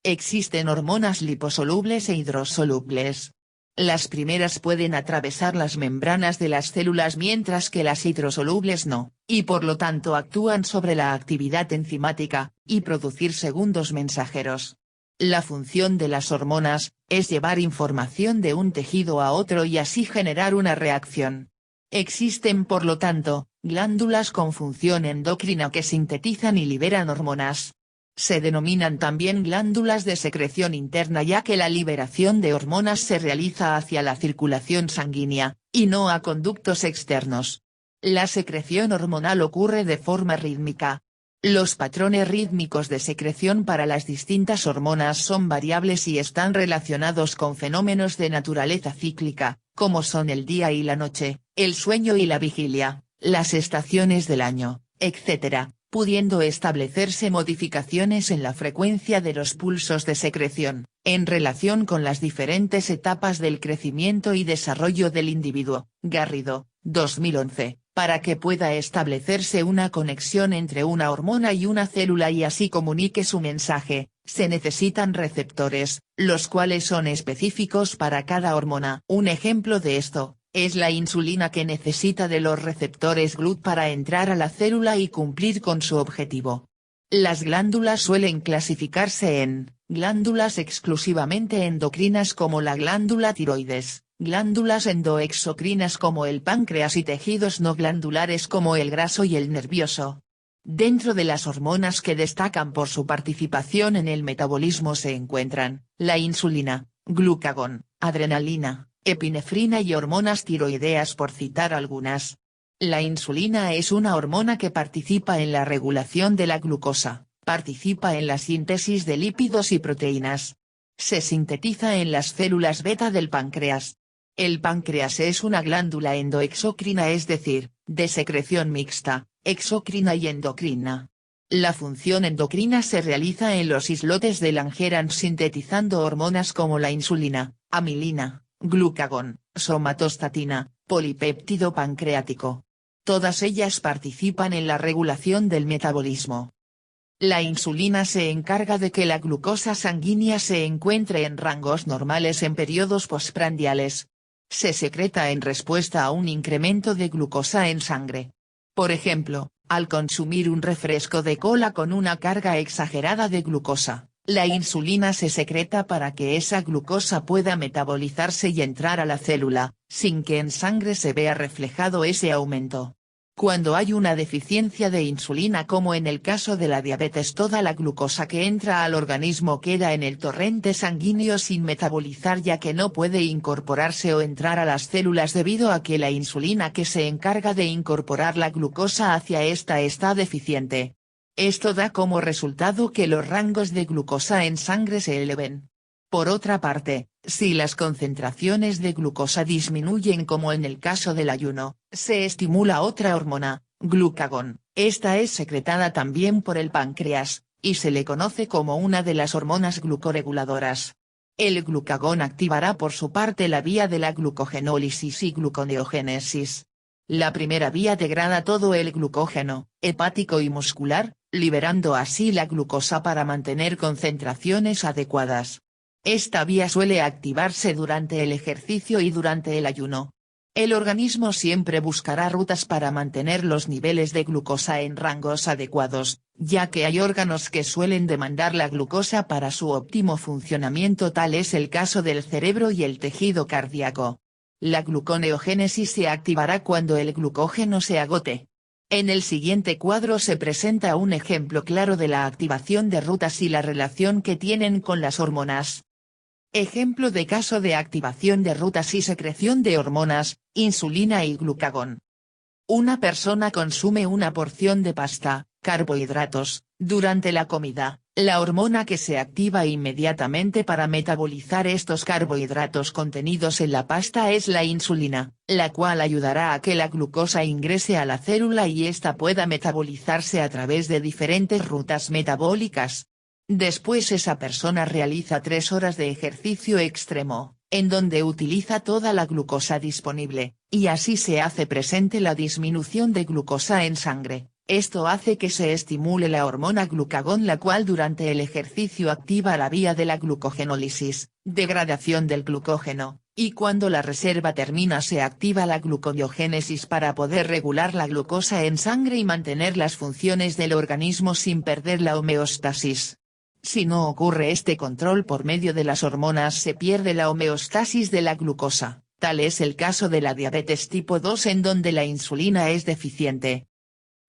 Existen hormonas liposolubles e hidrosolubles. Las primeras pueden atravesar las membranas de las células mientras que las hidrosolubles no, y por lo tanto actúan sobre la actividad enzimática, y producir segundos mensajeros. La función de las hormonas, es llevar información de un tejido a otro y así generar una reacción. Existen por lo tanto, glándulas con función endocrina que sintetizan y liberan hormonas. Se denominan también glándulas de secreción interna ya que la liberación de hormonas se realiza hacia la circulación sanguínea, y no a conductos externos. La secreción hormonal ocurre de forma rítmica. Los patrones rítmicos de secreción para las distintas hormonas son variables y están relacionados con fenómenos de naturaleza cíclica, como son el día y la noche, el sueño y la vigilia, las estaciones del año, etc., pudiendo establecerse modificaciones en la frecuencia de los pulsos de secreción, en relación con las diferentes etapas del crecimiento y desarrollo del individuo. Garrido, 2011, para que pueda establecerse una conexión entre una hormona y una célula y así comunique su mensaje, se necesitan receptores, los cuales son específicos para cada hormona. Un ejemplo de esto, es la insulina que necesita de los receptores GLUT para entrar a la célula y cumplir con su objetivo. Las glándulas suelen clasificarse en, glándulas exclusivamente endocrinas como la glándula tiroides, glándulas endoexocrinas como el páncreas y tejidos no glandulares como el graso y el nervioso. Dentro de las hormonas que destacan por su participación en el metabolismo se encuentran, la insulina, glucagón, adrenalina, epinefrina y hormonas tiroideas por citar algunas. La insulina es una hormona que participa en la regulación de la glucosa, participa en la síntesis de lípidos y proteínas. Se sintetiza en las células beta del páncreas. El páncreas es una glándula endoexocrina, es decir, de secreción mixta, exocrina y endocrina. La función endocrina se realiza en los islotes de Langerhans sintetizando hormonas como la insulina, amilina, glucagón, somatostatina, polipéptido pancreático. Todas ellas participan en la regulación del metabolismo. La insulina se encarga de que la glucosa sanguínea se encuentre en rangos normales en periodos postprandiales. Se secreta en respuesta a un incremento de glucosa en sangre. Por ejemplo, al consumir un refresco de cola con una carga exagerada de glucosa, la insulina se secreta para que esa glucosa pueda metabolizarse y entrar a la célula, sin que en sangre se vea reflejado ese aumento. Cuando hay una deficiencia de insulina como en el caso de la diabetes, toda la glucosa que entra al organismo queda en el torrente sanguíneo sin metabolizar ya que no puede incorporarse o entrar a las células debido a que la insulina que se encarga de incorporar la glucosa hacia esta está deficiente. Esto da como resultado que los rangos de glucosa en sangre se eleven. Por otra parte, si las concentraciones de glucosa disminuyen como en el caso del ayuno, se estimula otra hormona, glucagón. Esta es secretada también por el páncreas, y se le conoce como una de las hormonas glucoreguladoras. El glucagón activará por su parte la vía de la glucogenólisis y gluconeogénesis. La primera vía degrada todo el glucógeno, hepático y muscular, liberando así la glucosa para mantener concentraciones adecuadas. Esta vía suele activarse durante el ejercicio y durante el ayuno. El organismo siempre buscará rutas para mantener los niveles de glucosa en rangos adecuados, ya que hay órganos que suelen demandar la glucosa para su óptimo funcionamiento, tal es el caso del cerebro y el tejido cardíaco. La gluconeogénesis se activará cuando el glucógeno se agote. En el siguiente cuadro se presenta un ejemplo claro de la activación de rutas y la relación que tienen con las hormonas. Ejemplo de caso de activación de rutas y secreción de hormonas, insulina y glucagón. Una persona consume una porción de pasta, carbohidratos, durante la comida. La hormona que se activa inmediatamente para metabolizar estos carbohidratos contenidos en la pasta es la insulina, la cual ayudará a que la glucosa ingrese a la célula y ésta pueda metabolizarse a través de diferentes rutas metabólicas. Después esa persona realiza 3 horas de ejercicio extremo, en donde utiliza toda la glucosa disponible, y así se hace presente la disminución de glucosa en sangre. Esto hace que se estimule la hormona glucagón, la cual durante el ejercicio activa la vía de la glucogenólisis, degradación del glucógeno, y cuando la reserva termina se activa la gluconeogénesis para poder regular la glucosa en sangre y mantener las funciones del organismo sin perder la homeostasis. Si no ocurre este control por medio de las hormonas, se pierde la homeostasis de la glucosa, tal es el caso de la diabetes tipo 2 en donde la insulina es deficiente.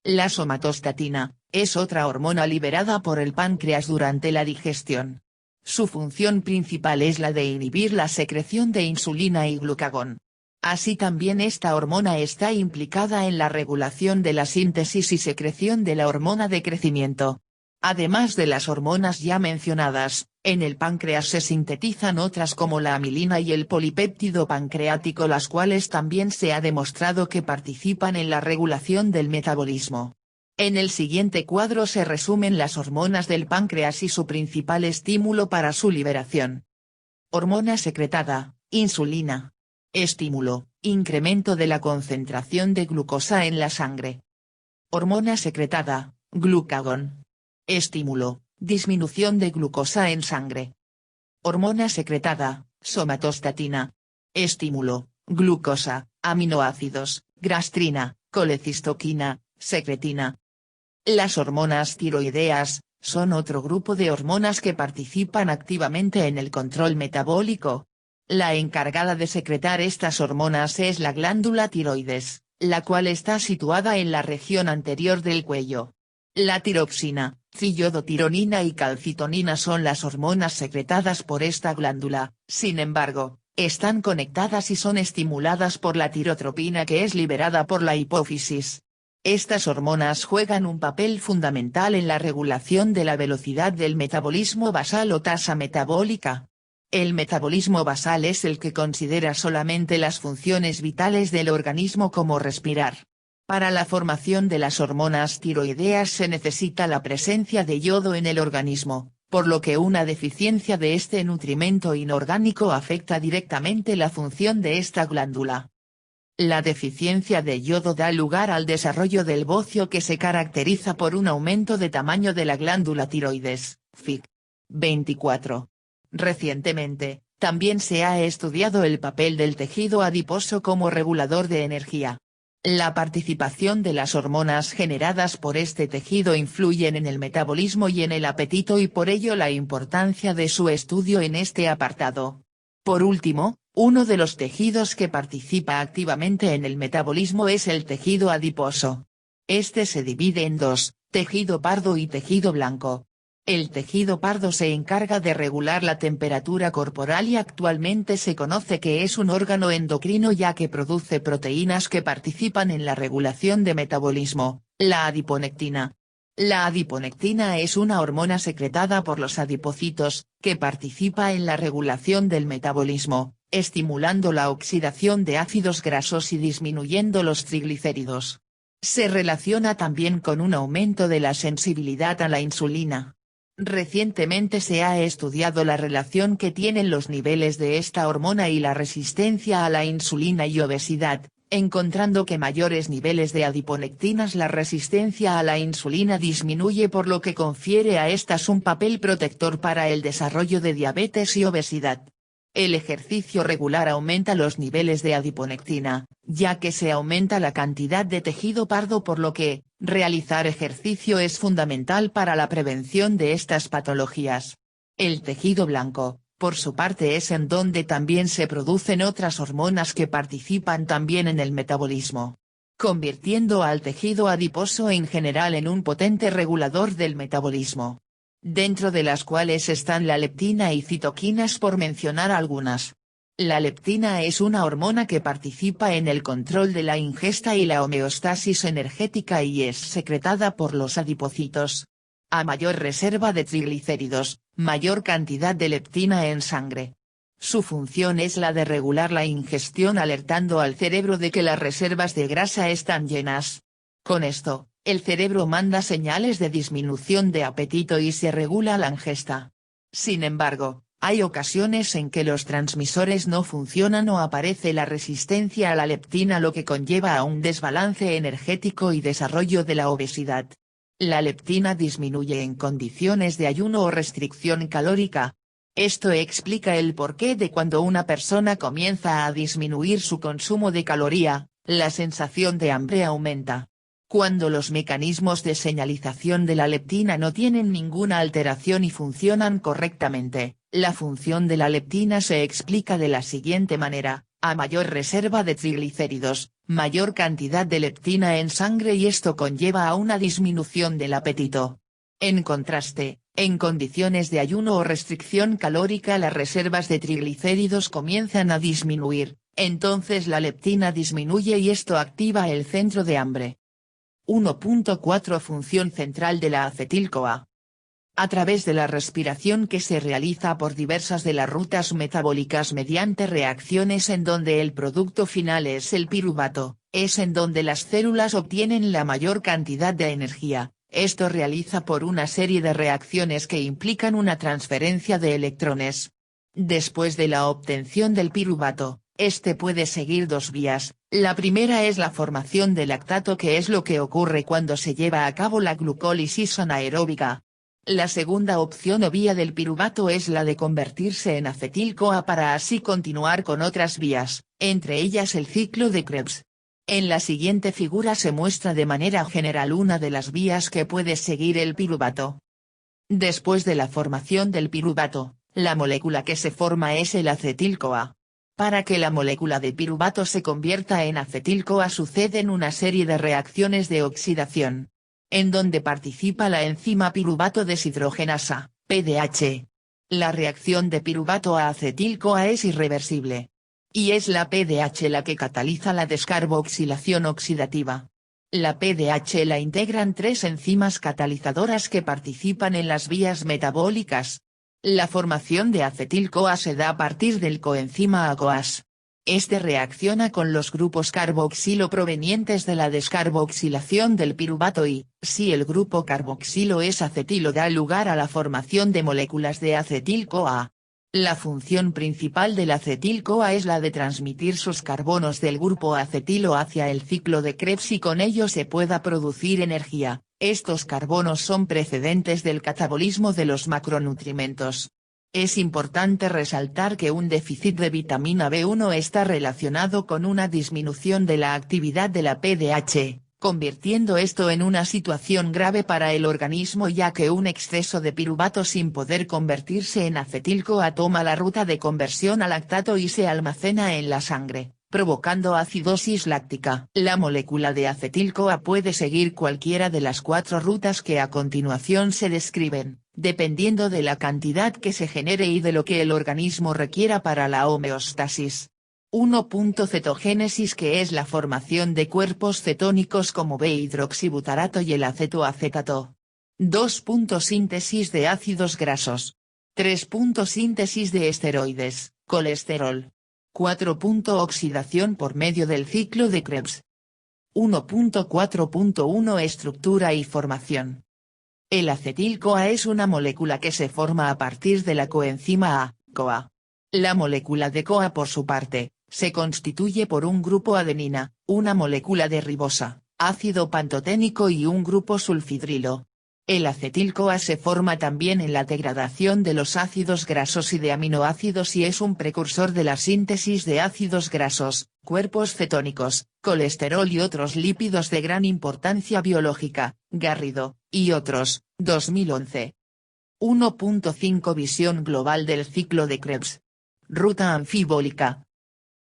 La somatostatina, es otra hormona liberada por el páncreas durante la digestión. Su función principal es la de inhibir la secreción de insulina y glucagón. Así también esta hormona está implicada en la regulación de la síntesis y secreción de la hormona de crecimiento. Además de las hormonas ya mencionadas, en el páncreas se sintetizan otras como la amilina y el polipéptido pancreático, las cuales también se ha demostrado que participan en la regulación del metabolismo. En el siguiente cuadro se resumen las hormonas del páncreas y su principal estímulo para su liberación. Hormona secretada, insulina. Estímulo, incremento de la concentración de glucosa en la sangre. Hormona secretada, glucagón. Estímulo, disminución de glucosa en sangre. Hormona secretada, somatostatina. Estímulo, glucosa, aminoácidos, gastrina, colecistoquina, secretina. Las hormonas tiroideas, son otro grupo de hormonas que participan activamente en el control metabólico. La encargada de secretar estas hormonas es la glándula tiroides, la cual está situada en la región anterior del cuello. La tiroxina, iodotironina y calcitonina son las hormonas secretadas por esta glándula, sin embargo, están conectadas y son estimuladas por la tirotropina que es liberada por la hipófisis. Estas hormonas juegan un papel fundamental en la regulación de la velocidad del metabolismo basal o tasa metabólica. El metabolismo basal es el que considera solamente las funciones vitales del organismo como respirar. Para la formación de las hormonas tiroideas se necesita la presencia de yodo en el organismo, por lo que una deficiencia de este nutrimento inorgánico afecta directamente la función de esta glándula. La deficiencia de yodo da lugar al desarrollo del bocio, que se caracteriza por un aumento de tamaño de la glándula tiroides, Fig. 24. Recientemente, también se ha estudiado el papel del tejido adiposo como regulador de energía. La participación de las hormonas generadas por este tejido influyen en el metabolismo y en el apetito, y por ello la importancia de su estudio en este apartado. Por último, uno de los tejidos que participa activamente en el metabolismo es el tejido adiposo. Este se divide en dos, tejido pardo y tejido blanco. El tejido pardo se encarga de regular la temperatura corporal y actualmente se conoce que es un órgano endocrino, ya que produce proteínas que participan en la regulación de metabolismo, la adiponectina. La adiponectina es una hormona secretada por los adipocitos, que participa en la regulación del metabolismo, estimulando la oxidación de ácidos grasos y disminuyendo los triglicéridos. Se relaciona también con un aumento de la sensibilidad a la insulina. Recientemente se ha estudiado la relación que tienen los niveles de esta hormona y la resistencia a la insulina y obesidad, encontrando que mayores niveles de adiponectinas la resistencia a la insulina disminuye, por lo que confiere a estas un papel protector para el desarrollo de diabetes y obesidad. El ejercicio regular aumenta los niveles de adiponectina, ya que se aumenta la cantidad de tejido pardo, por lo que, realizar ejercicio es fundamental para la prevención de estas patologías. El tejido blanco, por su parte, es en donde también se producen otras hormonas que participan también en el metabolismo, convirtiendo al tejido adiposo en general en un potente regulador del metabolismo, dentro de las cuales están la leptina y citoquinas, por mencionar algunas. La leptina es una hormona que participa en el control de la ingesta y la homeostasis energética y es secretada por los adipocitos. A mayor reserva de triglicéridos, mayor cantidad de leptina en sangre. Su función es la de regular la ingestión, alertando al cerebro de que las reservas de grasa están llenas. Con esto, el cerebro manda señales de disminución de apetito y se regula la ingesta. Sin embargo, Hay ocasiones en que los transmisores no funcionan o aparece la resistencia a la leptina, lo que conlleva a un desbalance energético y desarrollo de la obesidad. La leptina disminuye en condiciones de ayuno o restricción calórica. Esto explica el porqué de cuando una persona comienza a disminuir su consumo de caloría, la sensación de hambre aumenta. Cuando los mecanismos de señalización de la leptina no tienen ninguna alteración y funcionan correctamente, la función de la leptina se explica de la siguiente manera: a mayor reserva de triglicéridos, mayor cantidad de leptina en sangre, y esto conlleva a una disminución del apetito. En contraste, en condiciones de ayuno o restricción calórica las reservas de triglicéridos comienzan a disminuir, entonces la leptina disminuye y esto activa el centro de hambre. 1.4 Función central de la acetil-CoA. A través de la respiración que se realiza por diversas de las rutas metabólicas mediante reacciones en donde el producto final es el piruvato, es en donde las células obtienen la mayor cantidad de energía. Esto realiza por una serie de reacciones que implican una transferencia de electrones. Después de la obtención del piruvato, este puede seguir dos vías. La primera es la formación de lactato, que es lo que ocurre cuando se lleva a cabo la glucólisis anaeróbica. La segunda opción o vía del piruvato es la de convertirse en acetil-CoA para así continuar con otras vías, entre ellas el ciclo de Krebs. En la siguiente figura se muestra de manera general una de las vías que puede seguir el piruvato. Después de la formación del piruvato, la molécula que se forma es el acetil-CoA. Para que la molécula de piruvato se convierta en acetil-CoA suceden una serie de reacciones de oxidación, en donde participa la enzima piruvato deshidrogenasa, PDH. La reacción de piruvato a acetil-CoA es irreversible. Y es la PDH la que cataliza la descarboxilación oxidativa. La PDH la integran tres enzimas catalizadoras que participan en las vías metabólicas. La formación de acetil-CoA se da a partir del coenzima ACoAs. Este reacciona con los grupos carboxilo provenientes de la descarboxilación del piruvato y, si el grupo carboxilo es acetilo, da lugar a la formación de moléculas de acetil-CoA. La función principal del acetil-CoA es la de transmitir sus carbonos del grupo acetilo hacia el ciclo de Krebs y con ello se pueda producir energía. Estos carbonos son precedentes del catabolismo de los macronutrimentos. Es importante resaltar que un déficit de vitamina B1 está relacionado con una disminución de la actividad de la PDH, convirtiendo esto en una situación grave para el organismo, ya que un exceso de piruvato sin poder convertirse en acetil-CoA toma la ruta de conversión a lactato y se almacena en la sangre, provocando acidosis láctica. La molécula de acetil-CoA puede seguir cualquiera de las cuatro rutas que a continuación se describen, dependiendo de la cantidad que se genere y de lo que el organismo requiera para la homeostasis. 1. Cetogénesis, que es la formación de cuerpos cetónicos como B-hidroxibutarato y el acetoacetato. 2. Síntesis de ácidos grasos. 3. Síntesis de esteroides, colesterol. 4. Oxidación por medio del ciclo de Krebs. 1.4.1 Estructura y formación. El acetil-CoA es una molécula que se forma a partir de la coenzima A-CoA. La molécula de CoA, por su parte, se constituye por un grupo adenina, una molécula de ribosa, ácido pantoténico y un grupo sulfidrilo. El acetil-CoA se forma también en la degradación de los ácidos grasos y de aminoácidos y es un precursor de la síntesis de ácidos grasos, cuerpos cetónicos, colesterol y otros lípidos de gran importancia biológica. Garrido, y otros, 2011. 1.5 Visión global del ciclo de Krebs. Ruta anfibólica.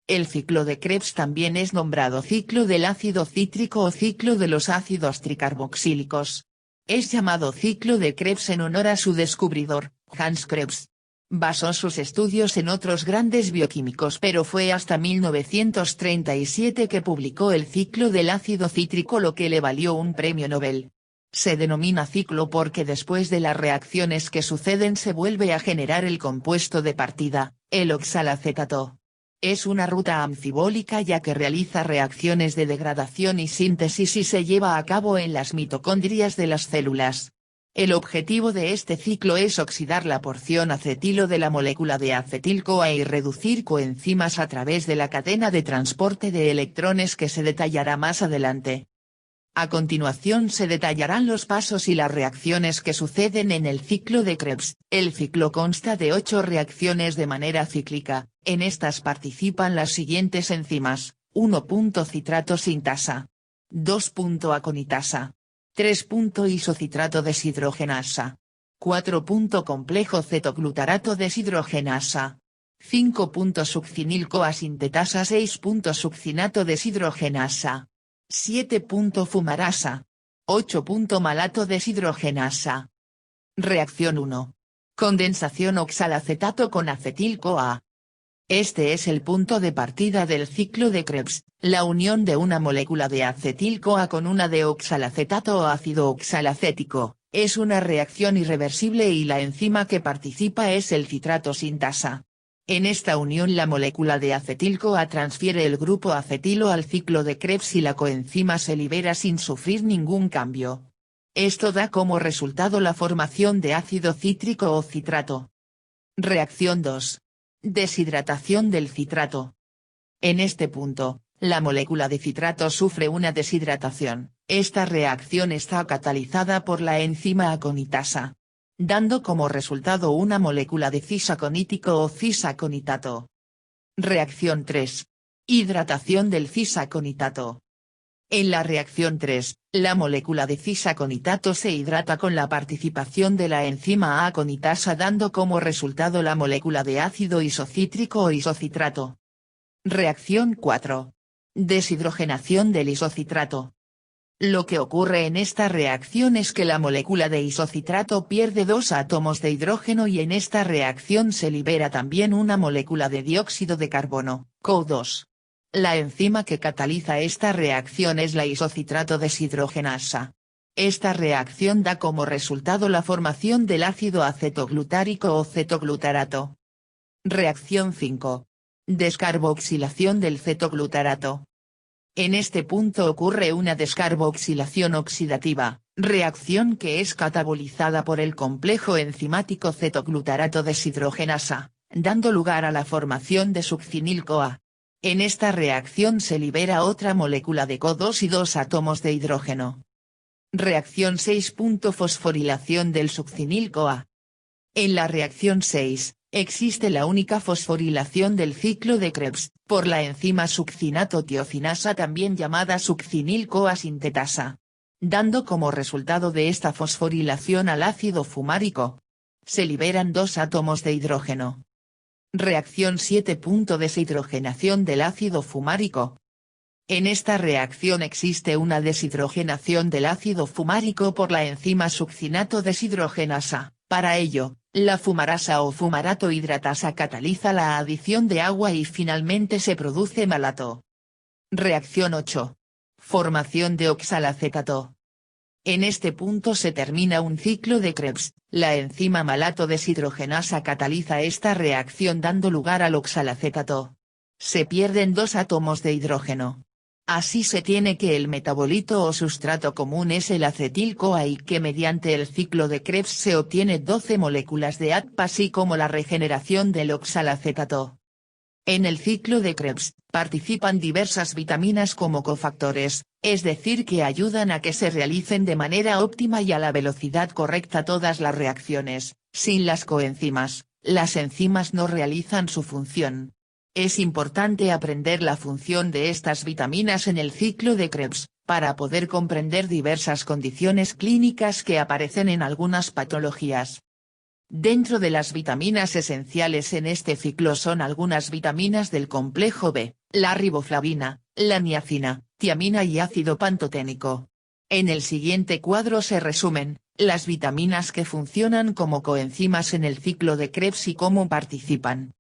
El ciclo de Krebs también es nombrado ciclo del ácido cítrico o ciclo de los ácidos tricarboxílicos. Es llamado ciclo de Krebs en honor a su descubridor, Hans Krebs. Basó sus estudios en otros grandes bioquímicos, pero fue hasta 1937 que publicó el ciclo del ácido cítrico, lo que le valió un premio Nobel. Se denomina ciclo porque después de las reacciones que suceden se vuelve a generar el compuesto de partida, el oxalacetato. Es una ruta anfibólica ya que realiza reacciones de degradación y síntesis y se lleva a cabo en las mitocondrias de las células. El objetivo de este ciclo es oxidar la porción acetilo de la molécula de acetil-CoA y reducir coenzimas a través de la cadena de transporte de electrones que se detallará más adelante. A continuación se detallarán los pasos y las reacciones que suceden en el ciclo de Krebs. El ciclo consta de 8 reacciones de manera cíclica, en estas participan las siguientes enzimas: 1. Citrato sintasa. 2. Aconitasa. 3. Isocitrato deshidrogenasa. 4. Complejo cetoglutarato deshidrogenasa. 5. Succinil-CoA sintetasa. 6. Succinato deshidrogenasa. 7. Fumarasa. 8. Malato deshidrogenasa. Reacción 1. Condensación oxalacetato con acetil-CoA. Este es el punto de partida del ciclo de Krebs, la unión de una molécula de acetil-CoA con una de oxalacetato o ácido oxalacético, es una reacción irreversible y la enzima que participa es el citrato sintasa. En esta unión la molécula de acetil-CoA transfiere el grupo acetilo al ciclo de Krebs y la coenzima se libera sin sufrir ningún cambio. Esto da como resultado la formación de ácido cítrico o citrato. Reacción 2. Deshidratación del citrato. En este punto, la molécula de citrato sufre una deshidratación. Esta reacción está catalizada por la enzima aconitasa, dando como resultado una molécula de cisaconítico o cisaconitato. Reacción 3. Hidratación del cisaconitato. En la reacción 3, la molécula de cisaconitato se hidrata con la participación de la enzima aconitasa dando como resultado la molécula de ácido isocítrico o isocitrato. Reacción 4. Deshidrogenación del isocitrato. Lo que ocurre en esta reacción es que la molécula de isocitrato pierde 2 átomos de hidrógeno y en esta reacción se libera también una molécula de dióxido de carbono, CO2. La enzima que cataliza esta reacción es la isocitrato deshidrogenasa. Esta reacción da como resultado la formación del ácido acetoglutárico o cetoglutarato. Reacción 5. Descarboxilación del cetoglutarato. En este punto ocurre una descarboxilación oxidativa, reacción que es catabolizada por el complejo enzimático cetoglutarato deshidrogenasa, dando lugar a la formación de succinil-CoA. En esta reacción se libera otra molécula de CO2 y 2 átomos de hidrógeno. Reacción 6. Fosforilación del succinil-CoA. En la reacción 6, existe la única fosforilación del ciclo de Krebs, por la enzima succinato-tiocinasa también llamada succinil-CoA sintetasa, dando como resultado de esta fosforilación al ácido fumárico. Se liberan 2 átomos de hidrógeno. Reacción 7. Deshidrogenación del ácido fumárico. En esta reacción existe una deshidrogenación del ácido fumárico por la enzima succinato deshidrogenasa. Para ello, la fumarasa o fumarato hidratasa cataliza la adición de agua y finalmente se produce malato. Reacción 8. Formación de oxalacetato. En este punto se termina un ciclo de Krebs, la enzima malato deshidrogenasa cataliza esta reacción dando lugar al oxalacetato. Se pierden 2 átomos de hidrógeno. Así se tiene que el metabolito o sustrato común es el acetil-CoA y que mediante el ciclo de Krebs se obtiene 12 moléculas de ATPA así como la regeneración del oxalacetato. En el ciclo de Krebs, participan diversas vitaminas como cofactores, es decir que ayudan a que se realicen de manera óptima y a la velocidad correcta todas las reacciones. Sin las coenzimas, las enzimas no realizan su función. Es importante aprender la función de estas vitaminas en el ciclo de Krebs, para poder comprender diversas condiciones clínicas que aparecen en algunas patologías. Dentro de las vitaminas esenciales en este ciclo son algunas vitaminas del complejo B, la riboflavina, la niacina, tiamina y ácido pantoténico. En el siguiente cuadro se resumen las vitaminas que funcionan como coenzimas en el ciclo de Krebs y cómo participan.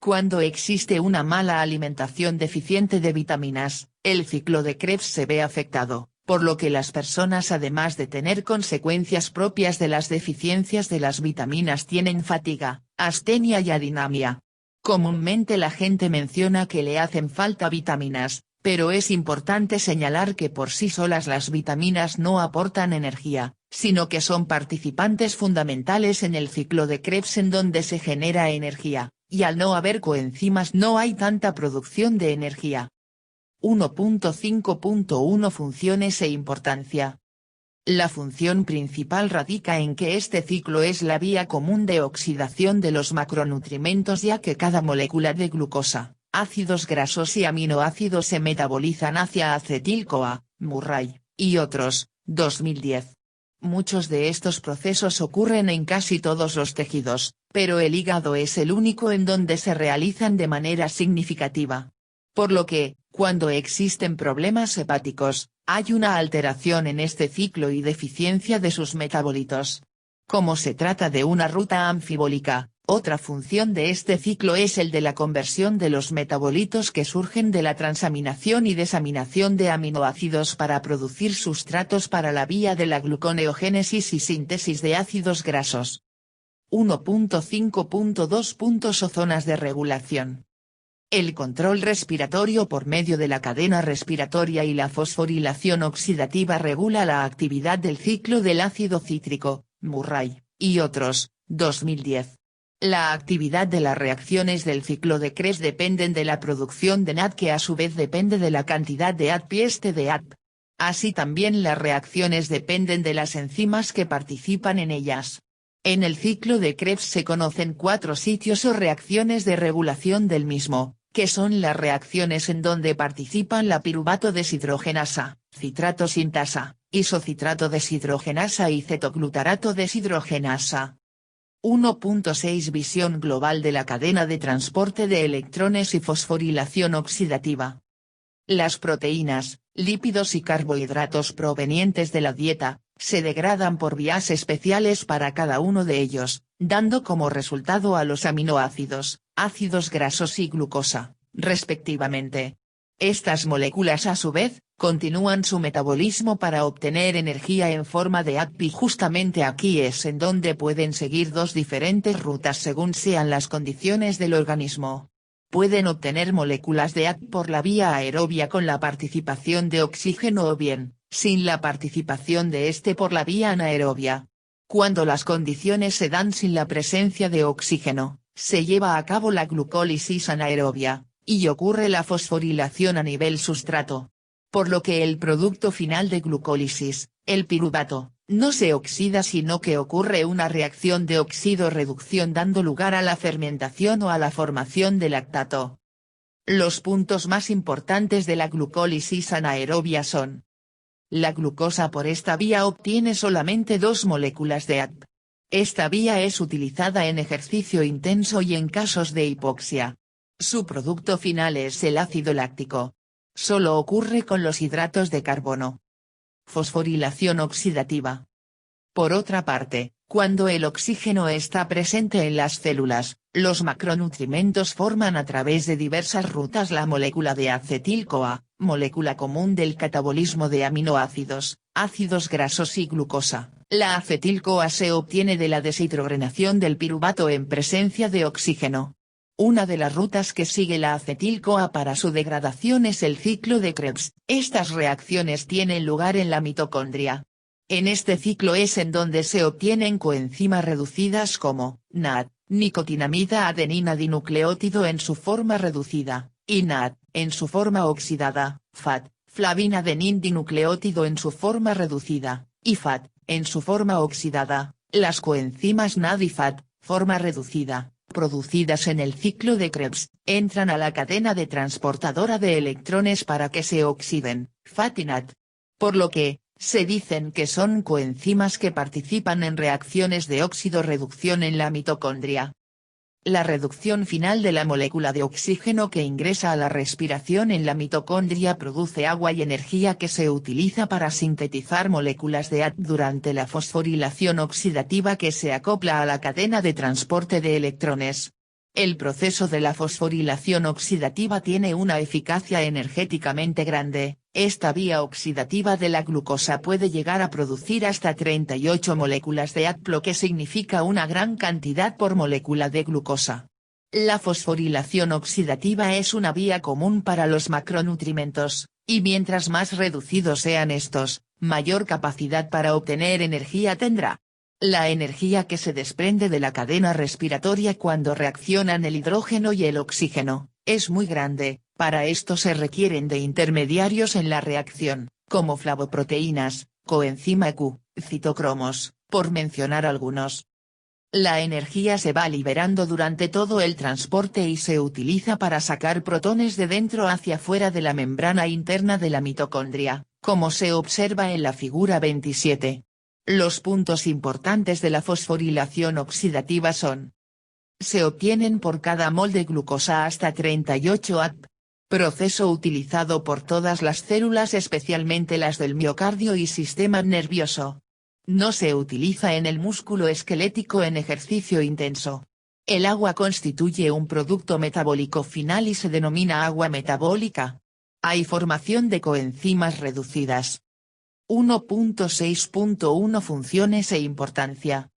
Cuando existe una mala alimentación deficiente de vitaminas, el ciclo de Krebs se ve afectado, por lo que las personas además de tener consecuencias propias de las deficiencias de las vitaminas tienen fatiga, astenia y adinamia. Comúnmente la gente menciona que le hacen falta vitaminas, pero es importante señalar que por sí solas las vitaminas no aportan energía, sino que son participantes fundamentales en el ciclo de Krebs en donde se genera energía, y al no haber coenzimas no hay tanta producción de energía. 1.5.1 Funciones e importancia. La función principal radica en que este ciclo es la vía común de oxidación de los macronutrientes ya que cada molécula de glucosa, ácidos grasos y aminoácidos se metabolizan hacia acetil-CoA, Murray, y otros, 2010. Muchos de estos procesos ocurren en casi todos los tejidos, pero el hígado es el único en donde se realizan de manera significativa. Por lo que, cuando existen problemas hepáticos, hay una alteración en este ciclo y deficiencia de sus metabolitos. Como se trata de una ruta anfibólica, otra función de este ciclo es el de la conversión de los metabolitos que surgen de la transaminación y desaminación de aminoácidos para producir sustratos para la vía de la gluconeogénesis y síntesis de ácidos grasos. 1.5.2 Zonas de regulación. El control respiratorio por medio de la cadena respiratoria y la fosforilación oxidativa regula la actividad del ciclo del ácido cítrico, Murray, y otros, 2010. La actividad de las reacciones del ciclo de Krebs dependen de la producción de NAD que a su vez depende de la cantidad de ATP de ATP. Así también las reacciones dependen de las enzimas que participan en ellas. En el ciclo de Krebs se conocen 4 sitios o reacciones de regulación del mismo, que son las reacciones en donde participan la piruvato deshidrogenasa, citrato sintasa, isocitrato deshidrogenasa y cetoglutarato deshidrogenasa. 1.6 Visión global de la cadena de transporte de electrones y fosforilación oxidativa. Las proteínas, lípidos y carbohidratos provenientes de la dieta, se degradan por vías especiales para cada uno de ellos, dando como resultado a los aminoácidos, ácidos grasos y glucosa, respectivamente. Estas moléculas a su vez, continúan su metabolismo para obtener energía en forma de ATP y justamente aquí es en donde pueden seguir dos diferentes rutas según sean las condiciones del organismo. Pueden obtener moléculas de ATP por la vía aerobia con la participación de oxígeno o bien, sin la participación de este por la vía anaerobia. Cuando las condiciones se dan sin la presencia de oxígeno, se lleva a cabo la glucólisis anaerobia, y ocurre la fosforilación a nivel sustrato. Por lo que el producto final de glucólisis, el piruvato, no se oxida sino que ocurre una reacción de oxido-reducción dando lugar a la fermentación o a la formación de lactato. Los puntos más importantes de la glucólisis anaerobia son: la glucosa por esta vía obtiene solamente 2 moléculas de ATP. Esta vía es utilizada en ejercicio intenso y en casos de hipoxia. Su producto final es el ácido láctico. Solo ocurre con los hidratos de carbono. Fosforilación oxidativa. Por otra parte, cuando el oxígeno está presente en las células, los macronutrientes forman a través de diversas rutas la molécula de acetil-CoA, molécula común del catabolismo de aminoácidos, ácidos grasos y glucosa. La acetil-CoA se obtiene de la deshidrogenación del piruvato en presencia de oxígeno. Una de las rutas que sigue la acetil-CoA para su degradación es el ciclo de Krebs. Estas reacciones tienen lugar en la mitocondria. En este ciclo es en donde se obtienen coenzimas reducidas como NAD, nicotinamida adenina dinucleótido en su forma reducida, y NAD, en su forma oxidada, FAT, flavina adenin dinucleótido en su forma reducida, y FAT, en su forma oxidada. Las coenzimas NAD y FAT, forma reducida, producidas en el ciclo de Krebs, entran a la cadena de transportadora de electrones para que se oxiden, FAT y NAD. Por lo que, se dicen que son coenzimas que participan en reacciones de óxido-reducción en la mitocondria. La reducción final de la molécula de oxígeno que ingresa a la respiración en la mitocondria produce agua y energía que se utiliza para sintetizar moléculas de ATP durante la fosforilación oxidativa que se acopla a la cadena de transporte de electrones. El proceso de la fosforilación oxidativa tiene una eficacia energéticamente grande. Esta vía oxidativa de la glucosa puede llegar a producir hasta 38 moléculas de ATP, lo que significa una gran cantidad por molécula de glucosa. La fosforilación oxidativa es una vía común para los macronutrimentos, y mientras más reducidos sean estos, mayor capacidad para obtener energía tendrá. La energía que se desprende de la cadena respiratoria cuando reaccionan el hidrógeno y el oxígeno, es muy grande. Para esto se requieren de intermediarios en la reacción, como flavoproteínas, coenzima Q, citocromos, por mencionar algunos. La energía se va liberando durante todo el transporte y se utiliza para sacar protones de dentro hacia fuera de la membrana interna de la mitocondria, como se observa en la figura 27. Los puntos importantes de la fosforilación oxidativa son: se obtienen por cada mol de glucosa hasta 38 atp. Proceso utilizado por todas las células, especialmente las del miocardio y sistema nervioso. No se utiliza en el músculo esquelético en ejercicio intenso. El agua constituye un producto metabólico final y se denomina agua metabólica. Hay formación de coenzimas reducidas. 1.6.1 Funciones e importancia.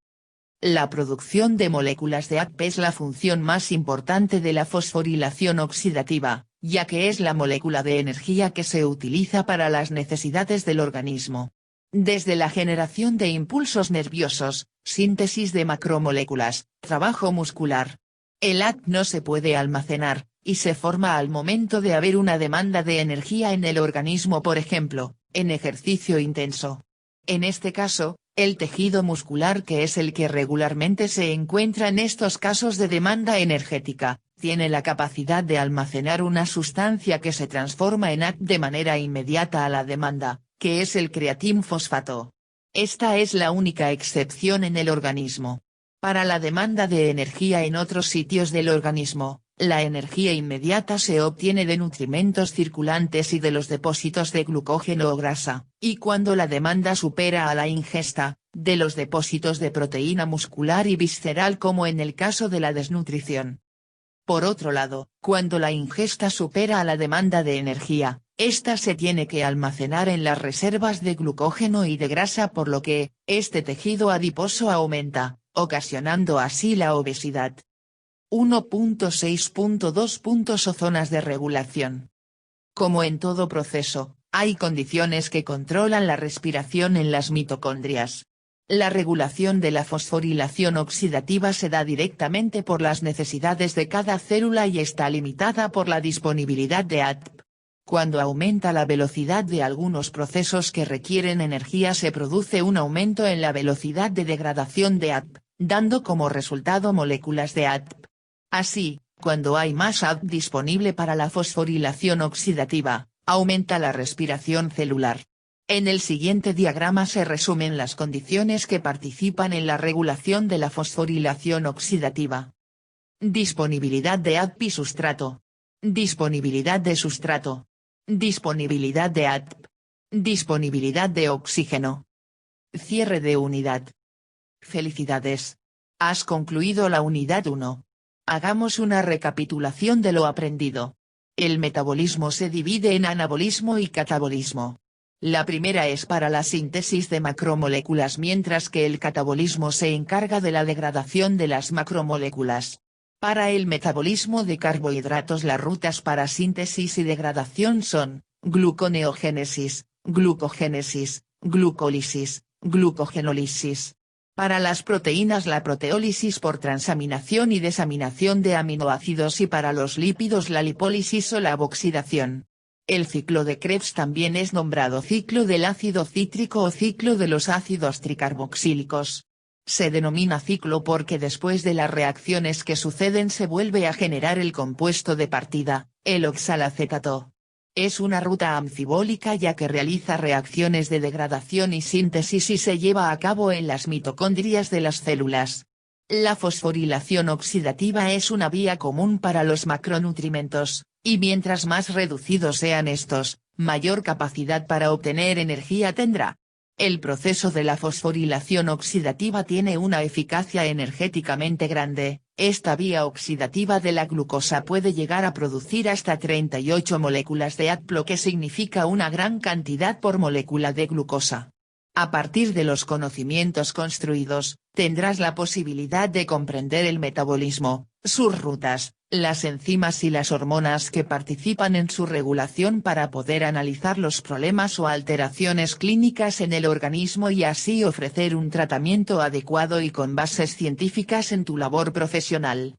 La producción de moléculas de ATP es la función más importante de la fosforilación oxidativa, ya que es la molécula de energía que se utiliza para las necesidades del organismo. Desde la generación de impulsos nerviosos, síntesis de macromoléculas, trabajo muscular. El ATP no se puede almacenar, y se forma al momento de haber una demanda de energía en el organismo, por ejemplo, en ejercicio intenso. En este caso, el tejido muscular, que es el que regularmente se encuentra en estos casos de demanda energética, tiene la capacidad de almacenar una sustancia que se transforma en ATP de manera inmediata a la demanda, que es el creatinfosfato. Esta es la única excepción en el organismo. Para la demanda de energía en otros sitios del organismo, la energía inmediata se obtiene de nutrimentos circulantes y de los depósitos de glucógeno o grasa, y cuando la demanda supera a la ingesta, de los depósitos de proteína muscular y visceral, como en el caso de la desnutrición. Por otro lado, cuando la ingesta supera a la demanda de energía, esta se tiene que almacenar en las reservas de glucógeno y de grasa, por lo que, este tejido adiposo aumenta, ocasionando así la obesidad. 1.6.2 Zonas de regulación. Como en todo proceso, hay condiciones que controlan la respiración en las mitocondrias. La regulación de la fosforilación oxidativa se da directamente por las necesidades de cada célula y está limitada por la disponibilidad de ATP. Cuando aumenta la velocidad de algunos procesos que requieren energía, se produce un aumento en la velocidad de degradación de ATP, dando como resultado moléculas de ATP. Así, cuando hay más ATP disponible para la fosforilación oxidativa, aumenta la respiración celular. En el siguiente diagrama se resumen las condiciones que participan en la regulación de la fosforilación oxidativa. Disponibilidad de ATP y sustrato. Disponibilidad de sustrato. Disponibilidad de ATP. Disponibilidad de oxígeno. Cierre de unidad. Felicidades. Has concluido la unidad 1. Hagamos una recapitulación de lo aprendido. El metabolismo se divide en anabolismo y catabolismo. La primera es para la síntesis de macromoléculas, mientras que el catabolismo se encarga de la degradación de las macromoléculas. Para el metabolismo de carbohidratos, las rutas para síntesis y degradación son: gluconeogénesis, glucogénesis, glucólisis, glucogenólisis. Para las proteínas, la proteólisis por transaminación y desaminación de aminoácidos, y para los lípidos, la lipólisis o la oxidación. El ciclo de Krebs también es nombrado ciclo del ácido cítrico o ciclo de los ácidos tricarboxílicos. Se denomina ciclo porque después de las reacciones que suceden se vuelve a generar el compuesto de partida, el oxalacetato. Es una ruta amfibólica, ya que realiza reacciones de degradación y síntesis y se lleva a cabo en las mitocondrias de las células. La fosforilación oxidativa es una vía común para los macronutrimentos, y mientras más reducidos sean estos, mayor capacidad para obtener energía tendrá. El proceso de la fosforilación oxidativa tiene una eficacia energéticamente grande. Esta vía oxidativa de la glucosa puede llegar a producir hasta 38 moléculas de ATP, lo que significa una gran cantidad por molécula de glucosa. A partir de los conocimientos construidos, Tendrás la posibilidad de comprender el metabolismo, sus rutas, las enzimas y las hormonas que participan en su regulación para poder analizar los problemas o alteraciones clínicas en el organismo y así ofrecer un tratamiento adecuado y con bases científicas en tu labor profesional.